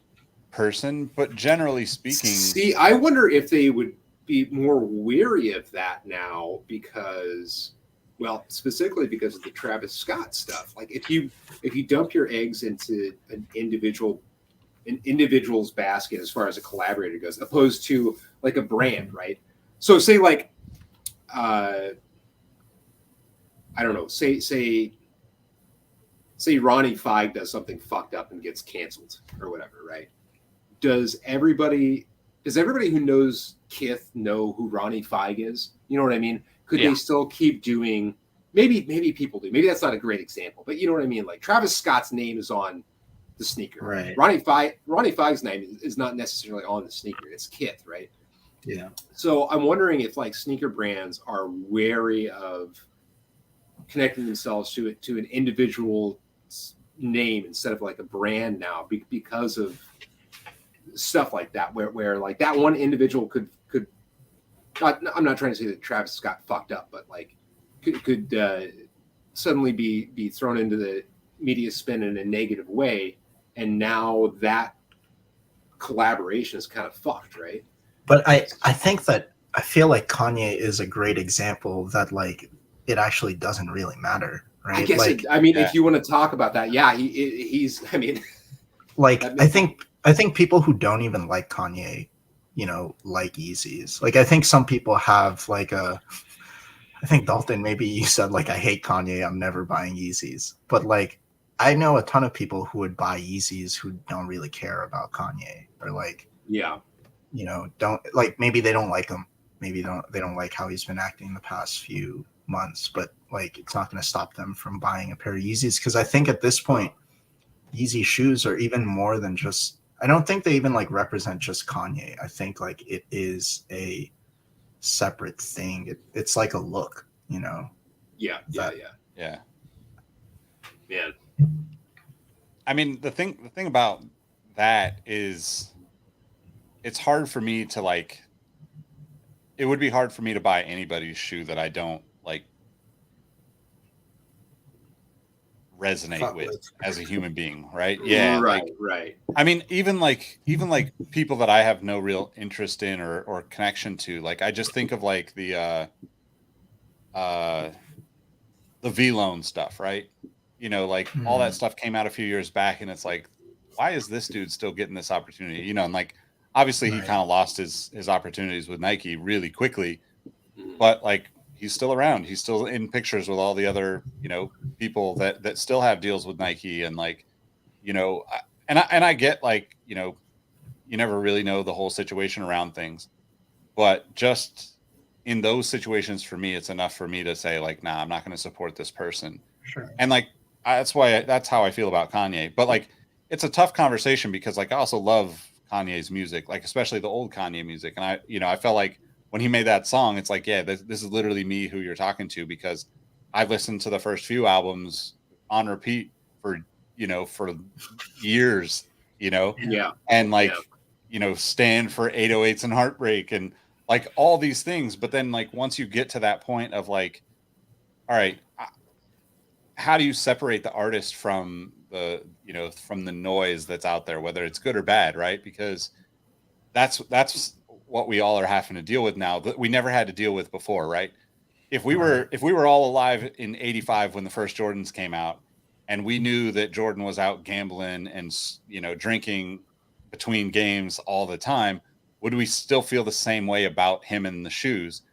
person, but generally speaking, see, I wonder if they would be more weary of that now because, well, specifically because of the Travis Scott stuff. Like if you dump your eggs into an individual's basket as far as a collaborator goes, opposed to like a brand, right? So say like, I don't know, say Ronnie Feig does something fucked up and gets canceled or whatever, right? Does everybody who knows Kith know who Ronnie Feig is? You know what I mean? Could they still keep doing? Maybe people do. Maybe that's not a great example, but you know what I mean? Like Travis Scott's name is on the sneaker. Right. Ronnie Feig's name is not necessarily on the sneaker. It's Kith, right? Yeah. So I'm wondering if like sneaker brands are wary of connecting themselves to an individual name instead of like a brand now because of stuff like that, where like that one individual could I'm not trying to say that Travis Scott fucked up, but like could suddenly be thrown into the media spin in a negative way, and now that collaboration is kind of fucked, right? But I think that I feel like Kanye is a great example that like it actually doesn't really matter, right? I guess. Like, If you want to talk about that, yeah, he's. I mean, like that I makes- think people who don't even like Kanye, like Yeezys. Like I think some people have like a. I think Dalton, maybe you said like I hate Kanye, I'm never buying Yeezys, but like I know a ton of people who would buy Yeezys who don't really care about Kanye or like yeah, don't like maybe they don't like him, maybe they don't like how he's been acting the past few months, but like it's not going to stop them from buying a pair of Yeezys because I think at this point Yeezy shoes are even more than just. I don't think they even like represent just Kanye. I think like it is a separate thing. It's like a look, yeah. Yeah. Man, I mean, the thing about that is it's hard for me to like it would be hard for me to buy anybody's shoe that I don't like resonate Fuck with with. as a human being, right? Yeah, right, like right. I mean, even like people that I have no real interest in or connection to, like I just think of like the V-Loan stuff, right? Like all that stuff came out a few years back, and it's like, why is this dude still getting this opportunity? And like obviously he Right. kind of lost his opportunities with Nike really quickly, Mhm. but like he's still around. He's still in pictures with all the other people that still have deals with Nike, and like and I get like you never really know the whole situation around things, but just in those situations for me, it's enough for me to say like, nah, I'm not going to support this person. Sure. And like that's how I feel about Kanye. But like it's a tough conversation because like I also love Kanye's music, like especially the old Kanye music. And I felt like when he made that song, it's like, yeah, this is literally me who you're talking to, because I've listened to the first few albums on repeat for for years, Yeah, and like yeah. stand for 808s and heartbreak and like all these things. But then like once you get to that point of like, all right, how do you separate the artist from the from the noise that's out there, whether it's good or bad, right? Because that's what we all are having to deal with now that we never had to deal with before, right? If we were all alive in 85 when the first Jordans came out, and we knew that Jordan was out gambling and drinking between games all the time, would we still feel the same way about him and the shoes?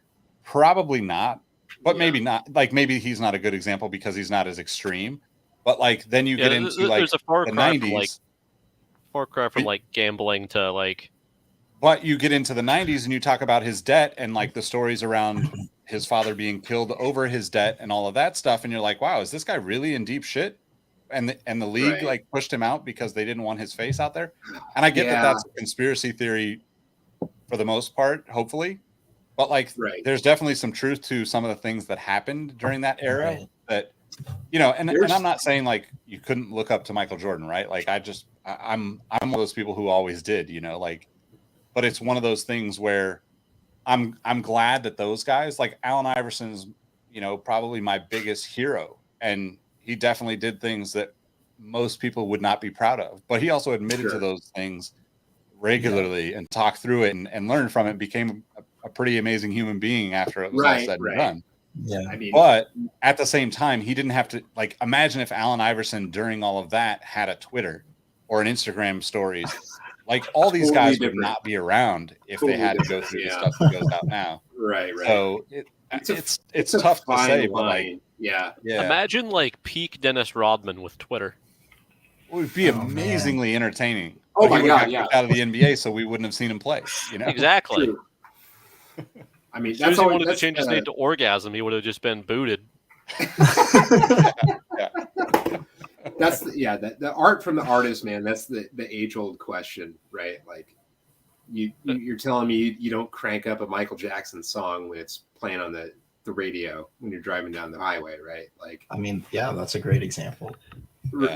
Probably not. But maybe not. Like maybe he's not a good example because he's not as extreme. But like then you get into like there's a far the cry from 90s. like gambling to like. But you get into the 90s and you talk about his debt and like the stories around his father being killed over his debt and all of that stuff, and you're like, wow, is this guy really in deep shit? And the league Right. like pushed him out because they didn't want his face out there. And I get that Yeah. that's a conspiracy theory for the most part, hopefully. But like Right. there's definitely some truth to some of the things that happened during that era. Right. That and I'm not saying like you couldn't look up to Michael Jordan, right? Like I'm one of those people who always did, like, but it's one of those things where I'm glad that those guys like Allen Iverson's, probably my biggest hero, and he definitely did things that most people would not be proud of, but he also admitted to those things regularly and talked through it and learned from it, became a pretty amazing human being after it was all said and done. Yeah. I mean, But at the same time, he didn't have to like imagine if Allen Iverson during all of that had a Twitter or an Instagram stories. Like all these Totally guys different. would not be around if Totally they had to go different, through the yeah. stuff that goes out now. right. So it's a tough to fine say, but like line. Yeah. Imagine like peak Dennis Rodman with Twitter. it would be Oh, man. amazingly entertaining. Oh But my he would God, have yeah. kicked out of the NBA, so we wouldn't have seen him play. Exactly. True. I mean, As soon as that's he always, wanted to that's change his name to Orgasm, he would have just been booted. that's the art from the artist, man. That's the age old question, right? Like you're telling me you don't crank up a Michael Jackson song when it's playing on the radio when you're driving down the highway, right? Like, I mean, yeah, that's a great example. but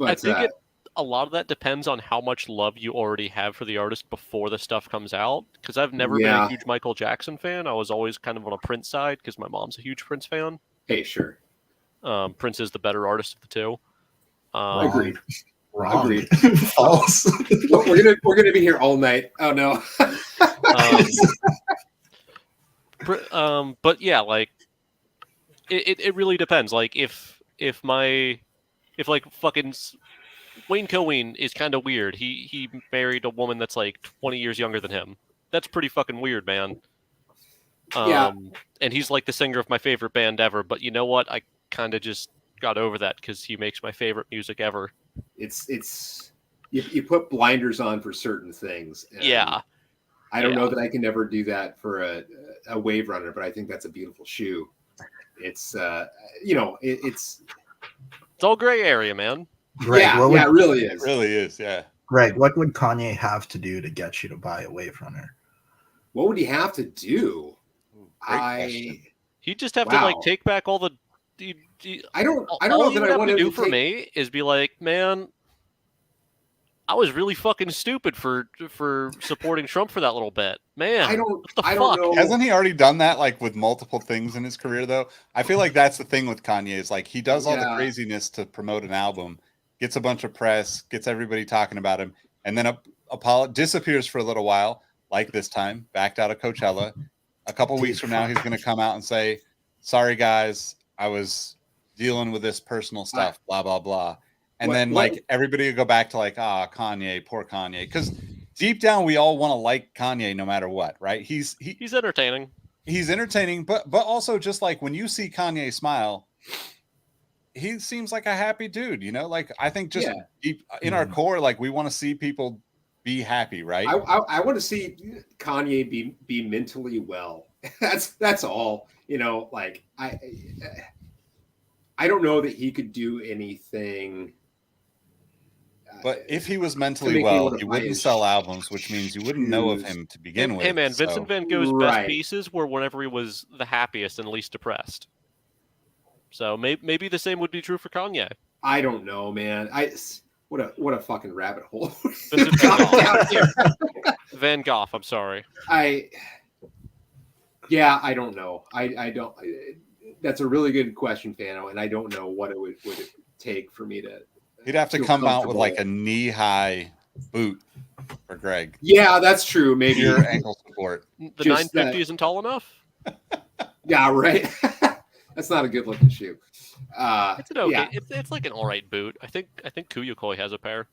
I think a lot of that depends on how much love you already have for the artist before the stuff comes out. Because I've never been a huge Michael Jackson fan. I was always kind of on a Prince side because my mom's a huge Prince fan. Hey, sure. Prince is the better artist of the two. Agreed. Wrong. Agreed. False. We're gonna be here all night. Oh no. But yeah, like it really depends. Like if like fucking Wayne Coyne is kind of weird. He married a woman that's like 20 years younger than him. That's pretty fucking weird, man. Yeah. And he's like the singer of my favorite band ever. But you know what? I kind of just got over that because he makes my favorite music ever. It's you put blinders on for certain things. And Yeah. I don't know that I can ever do that for a wave runner, but I think that's a beautiful shoe. It's it's all gray area, man. Greg, it really is. It really is, yeah. Greg, what would Kanye have to do to get you to buy a wave runner? What would he have to do? Great question. He'd just have to like take back all the. I don't all know he that would I have want to him do to for take... me is be like, man, I was really fucking stupid for supporting Trump for that little bit, man. I what the don't fuck? know. Hasn't he already done that like with multiple things in his career though? I feel like that's the thing with Kanye is like he does all the craziness to promote an album, gets a bunch of press, gets everybody talking about him, and then disappears for a little while, like this time, backed out of Coachella. A couple weeks from now, he's going to come out and say, "Sorry guys, I was dealing with this personal stuff, blah blah blah." And then like everybody will go back to like, Kanye, poor Kanye, because deep down we all want to like Kanye no matter what, right? He's entertaining. He's entertaining, but also just like when you see Kanye smile, he seems like a happy dude, you know? Like I think just deep in our core, like we want to see people be happy, right? I want to see Kanye be mentally well. That's all. You know, like I don't know that he could do anything. But if he was mentally well, he wouldn't sell albums, which means you wouldn't know of him to begin with. Hey man, Vincent Van Gogh's best pieces were whenever he was the happiest and least depressed. So maybe the same would be true for Kanye. I don't know, man. What a fucking rabbit hole. Vincent Van Gogh. Van Gogh, I'm sorry. I don't know. I don't. That's a really good question, Fano, and I don't know what it would take for me to. He'd have to come out with like a knee-high boot for Greg. Yeah, that's true. Maybe your ankle support. The 950 isn't tall enough. Yeah, right. That's not a good-looking shoe. It's an okay. Yeah. It's like an all right boot. I think Kuyukoi has a pair.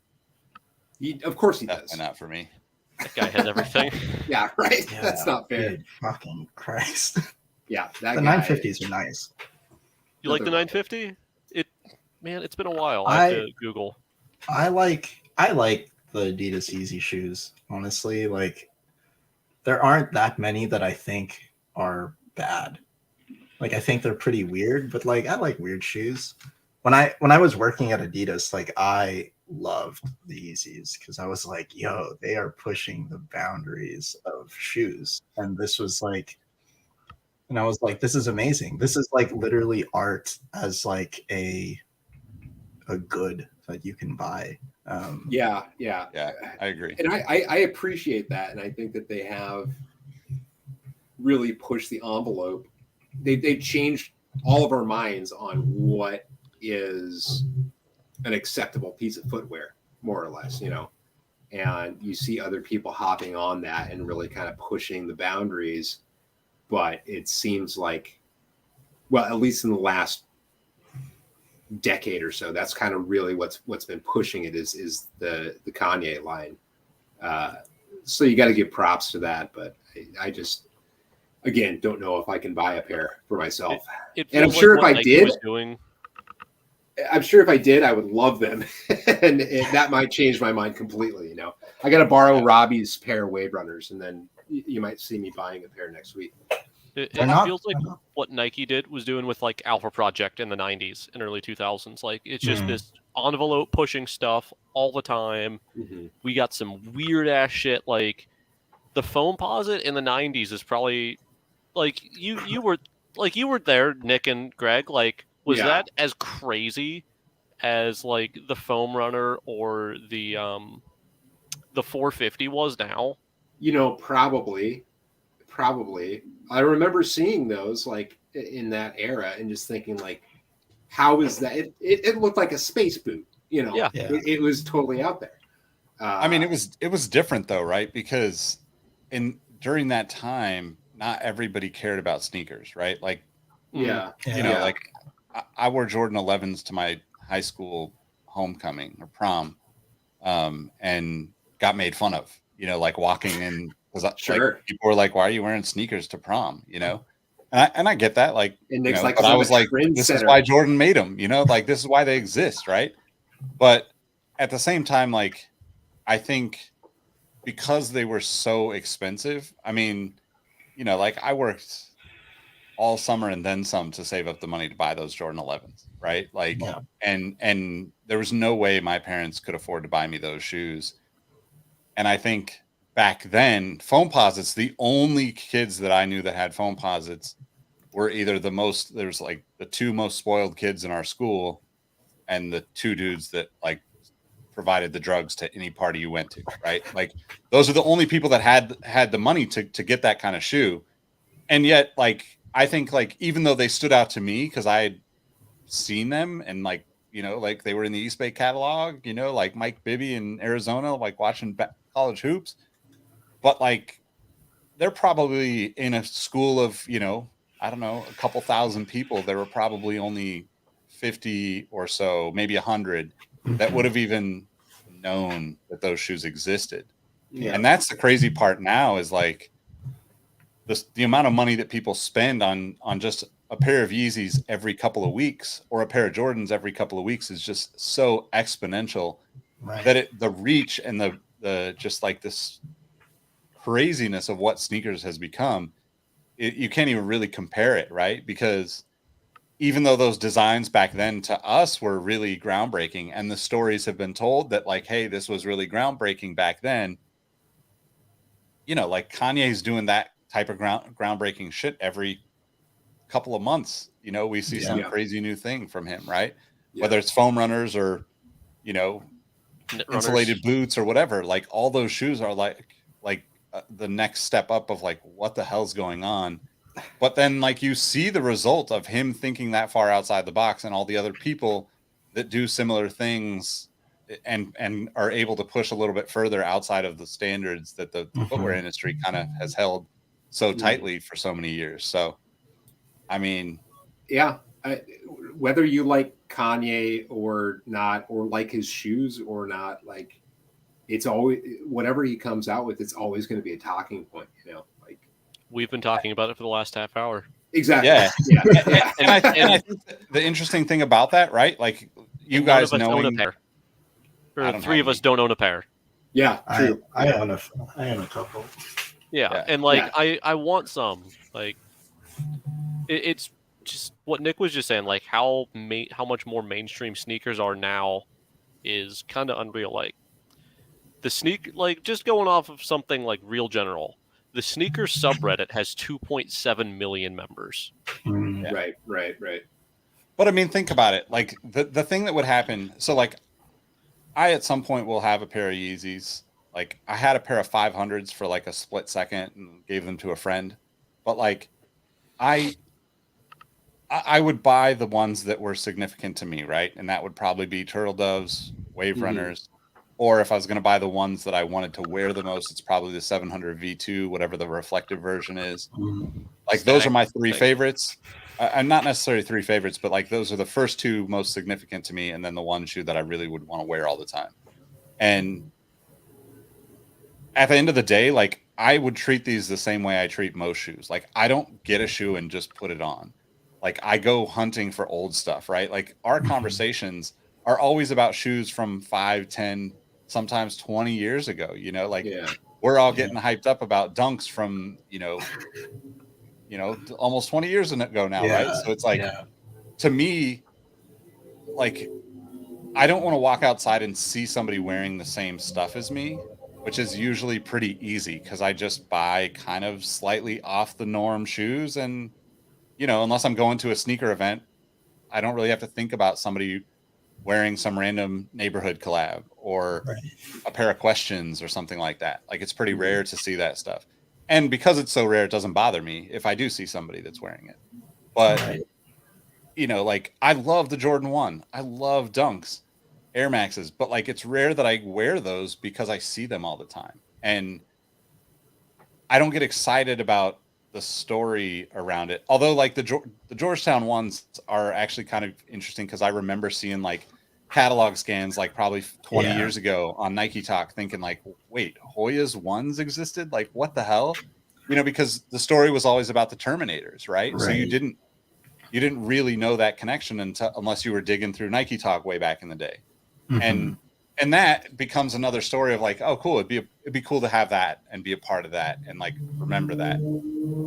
Of course he does. Definitely not for me. That guy has everything. Yeah, right. Yeah, that's not fair. Fucking Christ. Yeah, the 950s are nice. You like the 950? Man, it's been a while. I have to Google. I like the Adidas Easy shoes. Honestly, like there aren't that many that I think are bad. Like I think they're pretty weird, but like I like weird shoes. When I was working at Adidas, like I loved the Yeezys because I was like, yo, they are pushing the boundaries of shoes. And this was like, and I was like, this is amazing. This is like literally art as like a good that you can buy. Yeah, I agree. And I appreciate that, and I think that they have really pushed the envelope. They've changed all of our minds on what is an acceptable piece of footwear, more or less, you know. And you see other people hopping on that and really kind of pushing the boundaries. But it seems like, well, at least in the last decade or so, that's kind of really what's been pushing it is the Kanye line. So you got to give props to that, but I just again don't know if I can buy a pair for myself. And I'm sure if I did, I would love them, and that might change my mind completely. You know, I got to borrow Robbie's pair of Wave Runners, and then you might see me buying a pair next week. It feels like what Nike was doing with like Alpha Project in the 90s and early 2000s. Like it's just this envelope pushing stuff all the time. Mm-hmm. We got some weird ass shit. Like the Foamposite in the 90s is probably like you were there, Nick and Greg. Like was that as crazy as like the Foam Runner or the 450 was now? You know, probably. I remember seeing those like in that era and just thinking like, how is that? It looked like a space boot. You know, Yeah. it was totally out there. I mean, it was different though, right? Because during that time, not everybody cared about sneakers, right? Like, yeah, you know, like I wore Jordan 11s to my high school homecoming or prom, and got made fun of, you know, like walking in because Sure. like people were like, "Why are you wearing sneakers to prom?" You know, and I get that, like, And you Nick's know, like, but 'cause I I'm a was like, "This is trendsetter." why Jordan made them," you know, like this is why they exist, right? But at the same time, like, I think because they were so expensive, I mean, you know, like I worked all summer and then some to save up the money to buy those Jordan 11s, right? Like, Yeah. and there was no way my parents could afford to buy me those shoes. And I think back then, foam posits, the only kids that I knew that had foam posits were either there's like the two most spoiled kids in our school and the two dudes that like provided the drugs to any party you went to, right? Like those are the only people that had the money to get that kind of shoe. And yet, like, I think like even though they stood out to me because I had seen them and like, you know, like they were in the East Bay catalog, you know, like Mike Bibby in Arizona, like watching college hoops. But like they're probably in a school of, you know, I don't know, a couple thousand people. There were probably only 50 or so, maybe 100 that would have even known that those shoes existed. Yeah. And that's the crazy part now is like the amount of money that people spend on just a pair of Yeezys every couple of weeks or a pair of Jordans every couple of weeks is just so exponential Right. that the reach and the just like this craziness of what sneakers has become, you can't even really compare it, right? Because even though those designs back then to us were really groundbreaking and the stories have been told that like, hey, this was really groundbreaking back then, you know, like Kanye's doing that type of groundbreaking shit every couple of months. You know, we see some Yeah. crazy new thing from him, right? Yeah. Whether it's foam runners or, you know, Knit runners. insulated boots or whatever, like all those shoes are like the next step up of like what the hell's going on. But then like you see the result of him thinking that far outside the box and all the other people that do similar things and are able to push a little bit further outside of the standards that the footwear industry kind of has held so tightly for so many years. So I mean, Yeah. Whether you like Kanye or not, or like his shoes or not, like it's always whatever he comes out with, it's always going to be a talking point, you know. Like We've been talking about it for the last half hour. exactly. yeah. Yeah. And I think the interesting thing about that, right? Like you And guys none of us own a knowing, pair. I Or don't three have of us any. don't own a pair. Yeah. True. I own a couple. Yeah. Yeah. And like Yeah. I want some. Like it's just what Nick was just saying, like how much more mainstream sneakers are now is kind of unreal. Like like just going off of something like Real General, the sneakers subreddit has 2.7 million members. Mm. Right. But I mean, think about it. Like the thing that would happen. So like I at some point will have a pair of Yeezys. Like I had a pair of 500s for like a split second and gave them to a friend. But like I would buy the ones that were significant to me, right? And that would probably be Turtle Doves, Wave Mhm. Runners, or if I was going to buy the ones that I wanted to wear the most, it's probably the 700 V2, whatever the reflective version is. Like those are my three favorites. I'm not necessarily three favorites, but like those are the first two most significant to me, and then the one shoe that I really would want to wear all the time. And at the end of the day, like I would treat these the same way I treat most shoes. Like I don't get a shoe and just put it on. Like I go hunting for old stuff, right? Like our conversations are always about shoes from 5, 10, sometimes 20 years ago, you know, like Yeah. we're all getting hyped up about dunks from, almost 20 years ago now, right? So it's like, to me, like I don't want to walk outside and see somebody wearing the same stuff as me, which is usually pretty easy because I just buy kind of slightly off the norm shoes. And, you know, unless I'm going to a sneaker event, I don't really have to think about somebody wearing some random neighborhood collab or a pair of questions or something like that. Like it's pretty rare to see that stuff. And because it's so rare, it doesn't bother me if I do see somebody that's wearing it. But, you know, like I love the Jordan 1. I love dunks. Air Maxes, but like it's rare that I wear those because I see them all the time. And I don't get excited about the story around it. Although like the Georgetown ones are actually kind of interesting because I remember seeing like catalog scans like probably 20 years ago on Nike Talk thinking like, wait, Hoya's ones existed? Like what the hell? You know, because the story was always about the Terminators, right? So you didn't really know that connection unless you were digging through Nike Talk way back in the day. Mm-hmm. And that becomes another story of like, oh, cool. It'd be cool to have that and be a part of that and like remember that.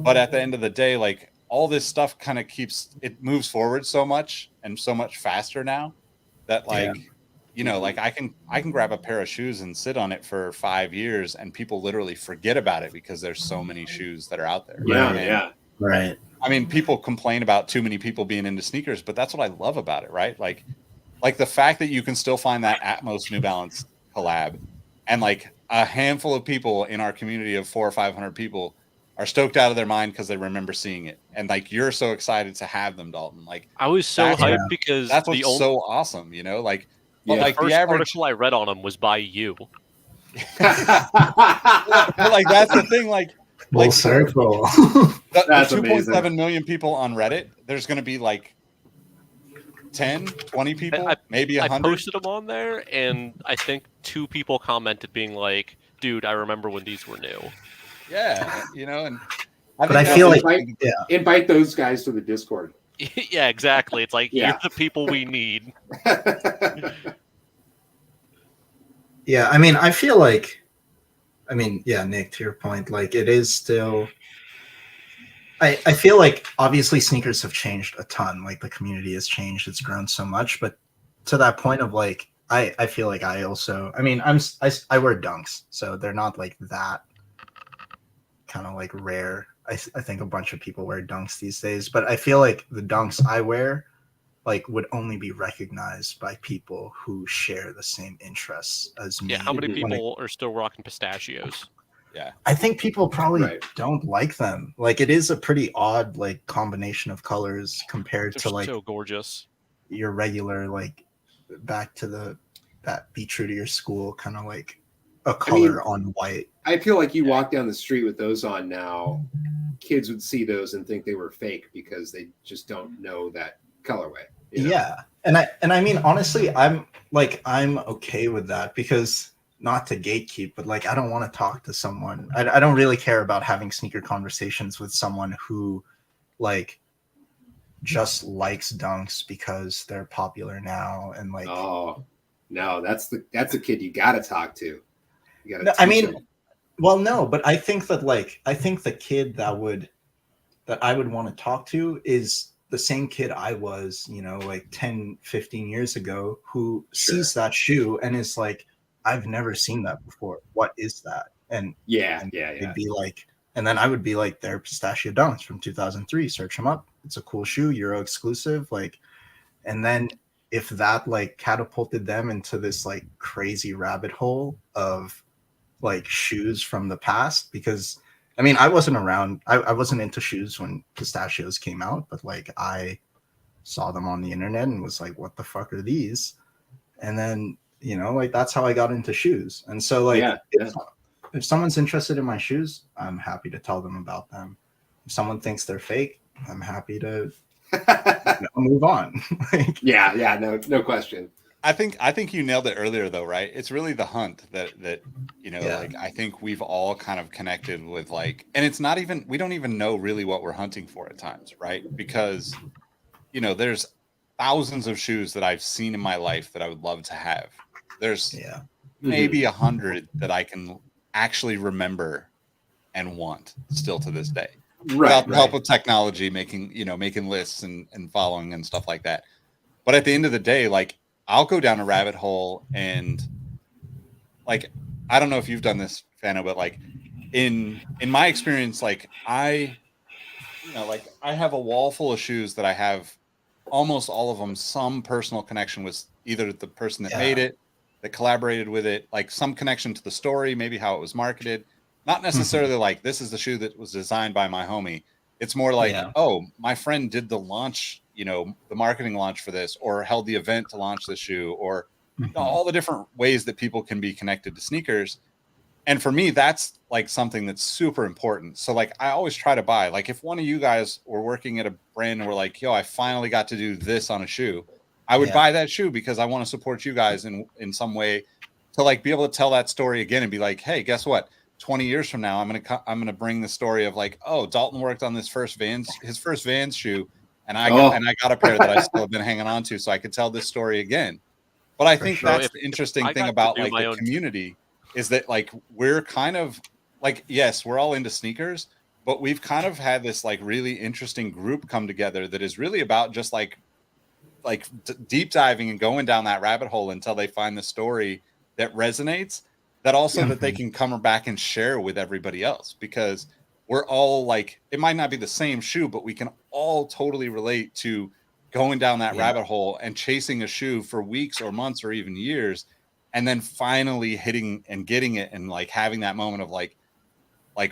But at the end of the day, like all this stuff kind of it moves forward so much and so much faster now that like, you know, like I can grab a pair of shoes and sit on it for 5 years and people literally forget about it because there's so many shoes that are out there. Right. I mean, people complain about too many people being into sneakers, but that's what I love about it, right? Like the fact that you can still find that Atmos New Balance collab and like a handful of people in our community of 400 or 500 people are stoked out of their mind because they remember seeing it. And like, you're so excited to have them, Dalton. Like I was so hyped because that's what's so awesome, you know, like, but like the first article I read on them was by you. But like, that's the thing. Like, full circle. The 2.7 million people on Reddit, there's going to be like 10, 20 people, maybe 100. I posted them on there, and I think 2 people commented being like, dude, I remember when these were new. Yeah, you know, and I feel like invite those guys to the Discord. Yeah, exactly. It's like, you're the people we need. Yeah, I mean, I feel like, Nick, to your point, like it is still, I feel like obviously sneakers have changed a ton. Like the community has changed, it's grown so much, but to that point of like, I feel like I also, I mean, I wear Dunks, so they're not like that kind of like rare. I think a bunch of people wear Dunks these days, but I feel like the Dunks I wear like would only be recognized by people who share the same interests as me. Yeah, how many people are still rocking pistachios? Yeah, I think people probably don't like them. Like it is a pretty odd like combination of colors compared to like so gorgeous. Your regular like back to that be true to your school kind of like a color on white. I feel like you walk down the street with those on now, kids would see those and think they were fake because they just don't know that colorway. You know? Yeah. And I mean honestly, I'm okay with that because not to gatekeep, but like I don't want to talk to someone. I don't really care about having sneaker conversations with someone who like just likes Dunks because they're popular now and like oh no, that's the kid you gotta talk to. You gotta no, but I think the kid that I would want to talk to is the same kid I was, you know, like 10, 15 years ago who sees that shoe and is like, I've never seen that before. What is that? And they'd be like, and then I would be like, they're Pistachio Dunks from 2003. Search them up. It's a cool shoe, Euro exclusive. Like, and then if that like catapulted them into this like crazy rabbit hole of like shoes from the past, because I mean, I wasn't around. I wasn't into shoes when pistachios came out, but like I saw them on the internet and was like, what the fuck are these? And then, you know, like that's how I got into shoes. And so like if someone's interested in my shoes, I'm happy to tell them about them. If someone thinks they're fake, I'm happy to move on. Like, no question. I think you nailed it earlier though, right? It's really the hunt that you know, like I think we've all kind of connected with like, and it's not even, we don't even know really what we're hunting for at times, right? Because, you know, there's thousands of shoes that I've seen in my life that I would love to have. There's maybe 100 that I can actually remember and want still to this day. Without the help of technology, making lists and following and stuff like that. But at the end of the day, like I'll go down a rabbit hole and like, I don't know if you've done this, Fano, but like in my experience, like I have a wall full of shoes that I have almost all of them some personal connection with either the person that made it, that collaborated with it, like some connection to the story, maybe how it was marketed. Not necessarily like this is the shoe that was designed by my homie. It's more like, oh, my friend did the launch, you know, the marketing launch for this, or held the event to launch the shoe, or all the different ways that people can be connected to sneakers. And for me, that's like something that's super important. So like, I always try to buy, like if one of you guys were working at a brand and we're like, yo, I finally got to do this on a shoe, I would buy that shoe because I want to support you guys in some way to like be able to tell that story again and be like, hey, guess what? 20 years from now, I'm going to bring the story of like, oh, Dalton worked on his first Vans shoe. And I got a pair that I still have been hanging on to. So I could tell this story again. But I think that's the interesting thing about like the community is that like we're kind of like, yes, we're all into sneakers, but we've kind of had this like really interesting group come together that is really about just like deep diving and going down that rabbit hole until they find the story that resonates, that also that they can come back and share with everybody else, because we're all like, it might not be the same shoe, but we can all totally relate to going down that rabbit hole and chasing a shoe for weeks or months or even years, and then finally hitting and getting it and like having that moment of like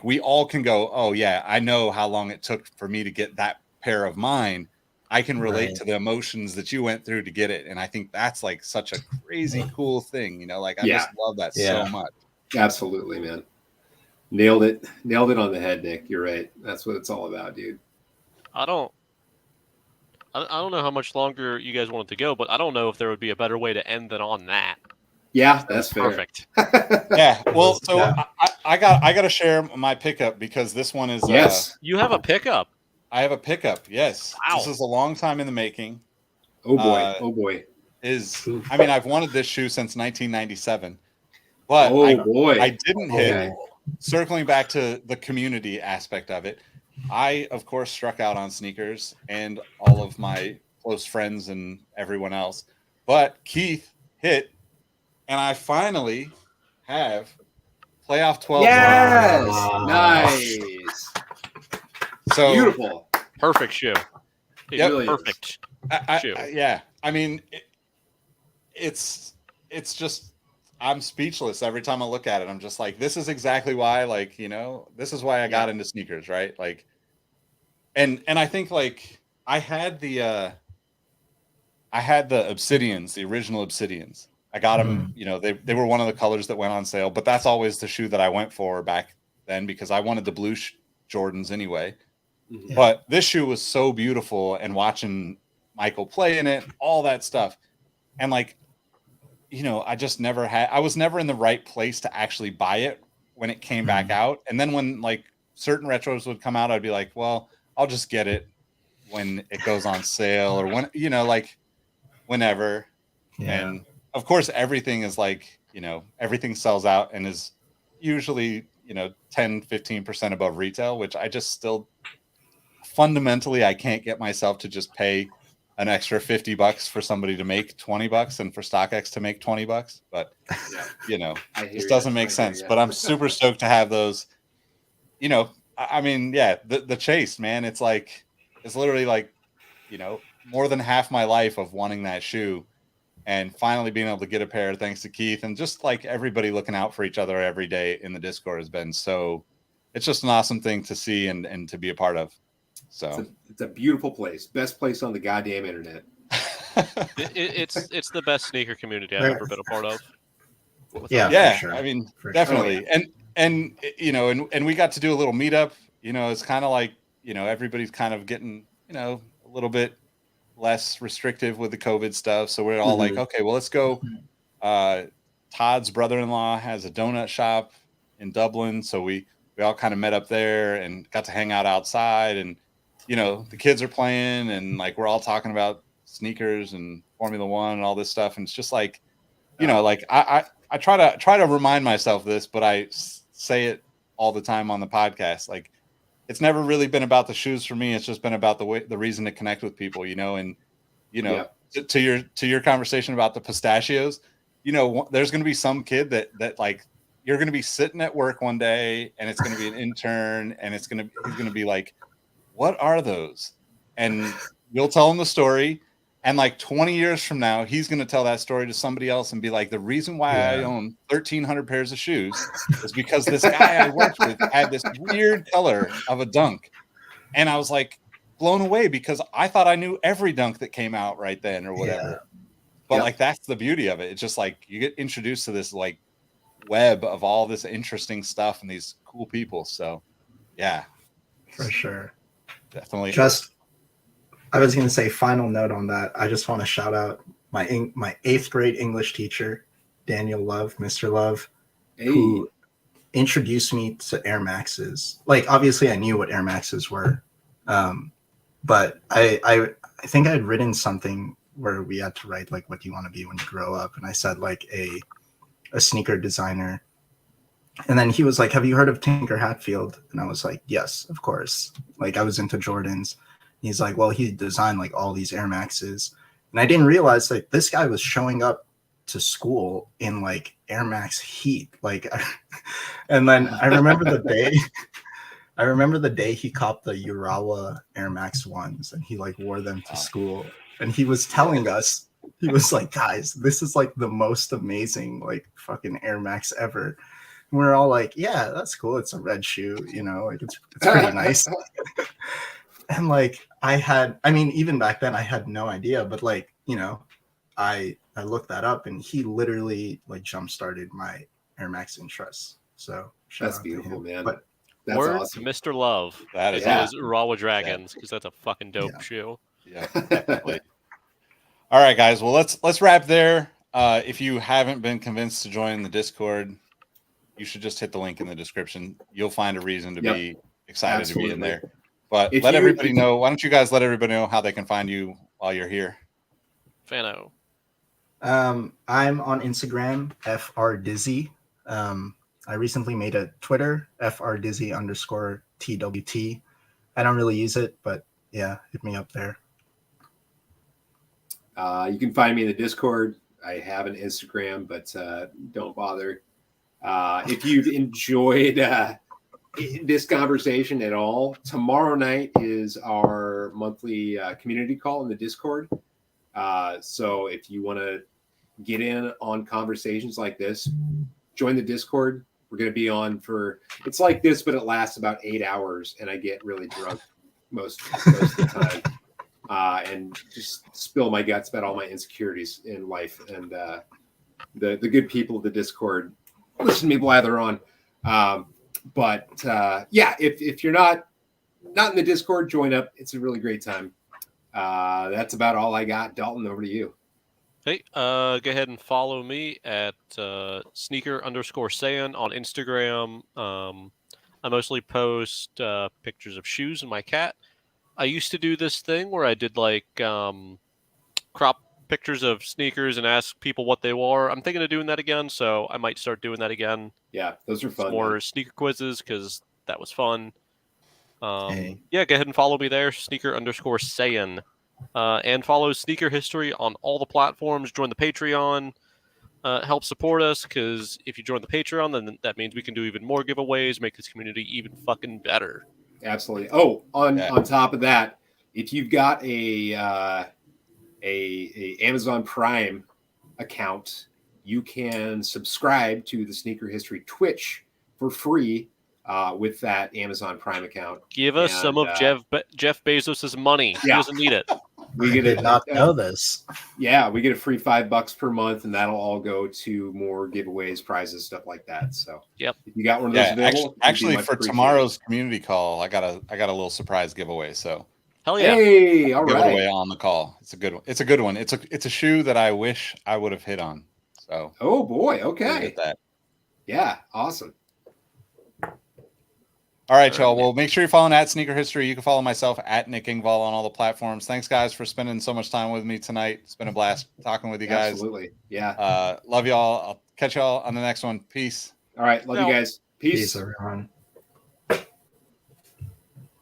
we all can go, oh yeah, I know how long it took for me to get that pair of mine. I can relate to the emotions that you went through to get it. And I think that's like such a crazy cool thing, you know, like I just love that so much. Absolutely, man. Nailed it on the head, Nick. You're right. That's what it's all about, dude. I don't know how much longer you guys want it to go, but I don't know if there would be a better way to end than on that. Yeah, that's fair. Perfect. Yeah. Well, so I got to share my pickup because this one is yes. You have a pickup. I have a pickup. Yes. Wow. This is a long time in the making. Oh boy. I mean, I've wanted this shoe since 1997, but I didn't hit. Circling back to the community aspect of it, I of course struck out on sneakers and all of my close friends and everyone else, but Keith hit, and I finally have playoff 12. Yes, nice. So beautiful, perfect shoe. Really perfect shoe. Yeah, I mean, it's just. I'm speechless every time I look at it. I'm just like, this is exactly why, like, you know, this is why I got into sneakers, right? Like, and I think like I had the Obsidians, the original Obsidians. I got them, you know, they were one of the colors that went on sale, but that's always the shoe that I went for back then because I wanted the blue Jordans anyway. Yeah. But this shoe was so beautiful, and watching Michael play in it, all that stuff. And like, you know, I was never in the right place to actually buy it when it came back out. And then when like certain retros would come out, I'd be like, well, I'll just get it when it goes on sale or when, you know, like whenever. Yeah. And of course, everything is like, you know, everything sells out and is usually, you know, 10, 15% above retail, which I just still fundamentally, I can't get myself to just pay an extra $50 for somebody to make $20 and for StockX to make $20. But you know, it doesn't make sense. But I'm super stoked to have those. You know, I mean, yeah, the chase, man. It's like, it's literally like, you know, more than half my life of wanting that shoe, and finally being able to get a pair thanks to Keith, and just like everybody looking out for each other every day in the Discord has been so. It's just an awesome thing to see and to be a part of. So it's a beautiful place, best place on the goddamn internet. It's the best sneaker community I've ever been a part of. Yeah, sure. I mean, definitely. Sure. And you know, and we got to do a little meetup. You know, it's kind of like, you know, everybody's kind of getting, you know, a little bit less restrictive with the COVID stuff. So we're all like, okay, well, let's go. Todd's brother-in-law has a donut shop in Dublin, so we all kind of met up there and got to hang out outside, and you know, the kids are playing, and like we're all talking about sneakers and Formula One and all this stuff, and it's just like, you know, like I try to remind myself this, but I say it all the time on the podcast. Like, it's never really been about the shoes for me. It's just been about the reason to connect with people, you know, and you know, to your conversation about the pistachios, you know, there's going to be some kid that like you're going to be sitting at work one day, and it's going to be an intern, and he's going to be like, what are those? And you'll tell him the story. And like 20 years from now, he's going to tell that story to somebody else and be like, the reason why I own 1,300 pairs of shoes is because this guy I worked with had this weird color of a Dunk. And I was like blown away because I thought I knew every Dunk that came out right then or whatever. But Yep. like that's the beauty of it. It's just like you get introduced to this like web of all this interesting stuff and these cool people. So yeah, For sure. definitely. I was going to say, final note on that. I just want to shout out my 8th grade English teacher, Daniel Love, Mr. Love, Hey. who introduced me to Air Maxes. Like, obviously, I knew what Air Maxes were, but I think I had written something where we had to write like, what do you want to be when you grow up? And I said like a sneaker designer. And then he was like, have you heard of Tinker Hatfield? And I was like, yes, of course. Like I was into Jordans. He's like, well, he designed like all these Air Maxes. And I didn't realize that this guy was showing up to school in like Air Max heat. Like, and then I remember the day he copped the Urawa Air Max ones and he like wore them to school. And he was telling us, he was like, guys, this is like the most amazing like fucking Air Max ever. And we're all like, yeah, that's cool. It's a red shoe, you know, like it's pretty nice. And like even back then I had no idea, but like, you know, I looked that up and he literally like jump started my Air Max interests. So That's beautiful, man. But That's Word awesome. to Mr. Love. That is Those awesome. Urawa Dragons, because that's a fucking dope Yeah. shoe. Yeah, definitely. All right, guys. Well, let's wrap there. If you haven't been convinced to join the Discord, you should just hit the link in the description. You'll find a reason to be excited to be in Absolutely. there. But If let you- everybody if- know. Why don't you guys let everybody know how they can find you while you're here? Fano. I'm on Instagram, FRDizzy. I recently made a Twitter, FRDizzy_TWT. I don't really use it, but yeah, hit me up there. You can find me in the Discord. I have an Instagram, but don't bother. If you've enjoyed this conversation at all, tomorrow night is our monthly community call in the Discord. So if you want to get in on conversations like this, join the Discord. We're going to be on it's like this, but it lasts about 8 hours, and I get really drunk most of the time. And just spill my guts about all my insecurities in life. And the good people of the Discord listen to me blather on. But if you're not in the Discord, join up. It's a really great time. That's about all I got. Dalton, over to you. Hey, go ahead and follow me at sneaker_sayan on Instagram. I mostly post pictures of shoes and my cat. I used to do this thing where I did like crop pictures of sneakers and ask people what they wore. I'm thinking of doing that again, so I might start doing that again. Yeah, those are fun. Some more man. sneaker quizzes because that was fun. Hey. Yeah, go ahead and follow me there, sneaker_sayan. And follow Sneaker History on all the platforms. Join the Patreon. Help support us, because if you join the Patreon, then that means we can do even more giveaways, make this community even fucking better. Absolutely. Oh, on top of that, if you've got a Amazon Prime account, you can subscribe to the Sneaker History Twitch for free with that Amazon Prime account. Give us some of Jeff Bezos' money. He doesn't need it. I did not know this. Yeah, we get a free $5 per month, and that'll all go to more giveaways, prizes, stuff like that. So, yep, if you got one of those available, actually for tomorrow's community call, I got a little surprise giveaway. So, hell yeah! Hey, all give right. it away on the call. It's a good one. It's a good one. It's a shoe that I wish I would have hit on. So, oh boy, okay, get that. Yeah, awesome. All right, y'all. Well, make sure you're following at Sneaker History. You can follow myself at Nick Ingval on all the platforms. Thanks, guys, for spending so much time with me tonight. It's been a blast talking with you guys. Absolutely. Yeah. Love y'all. I'll catch y'all on the next one. Peace. All right. Love you guys. Peace. Peace, everyone.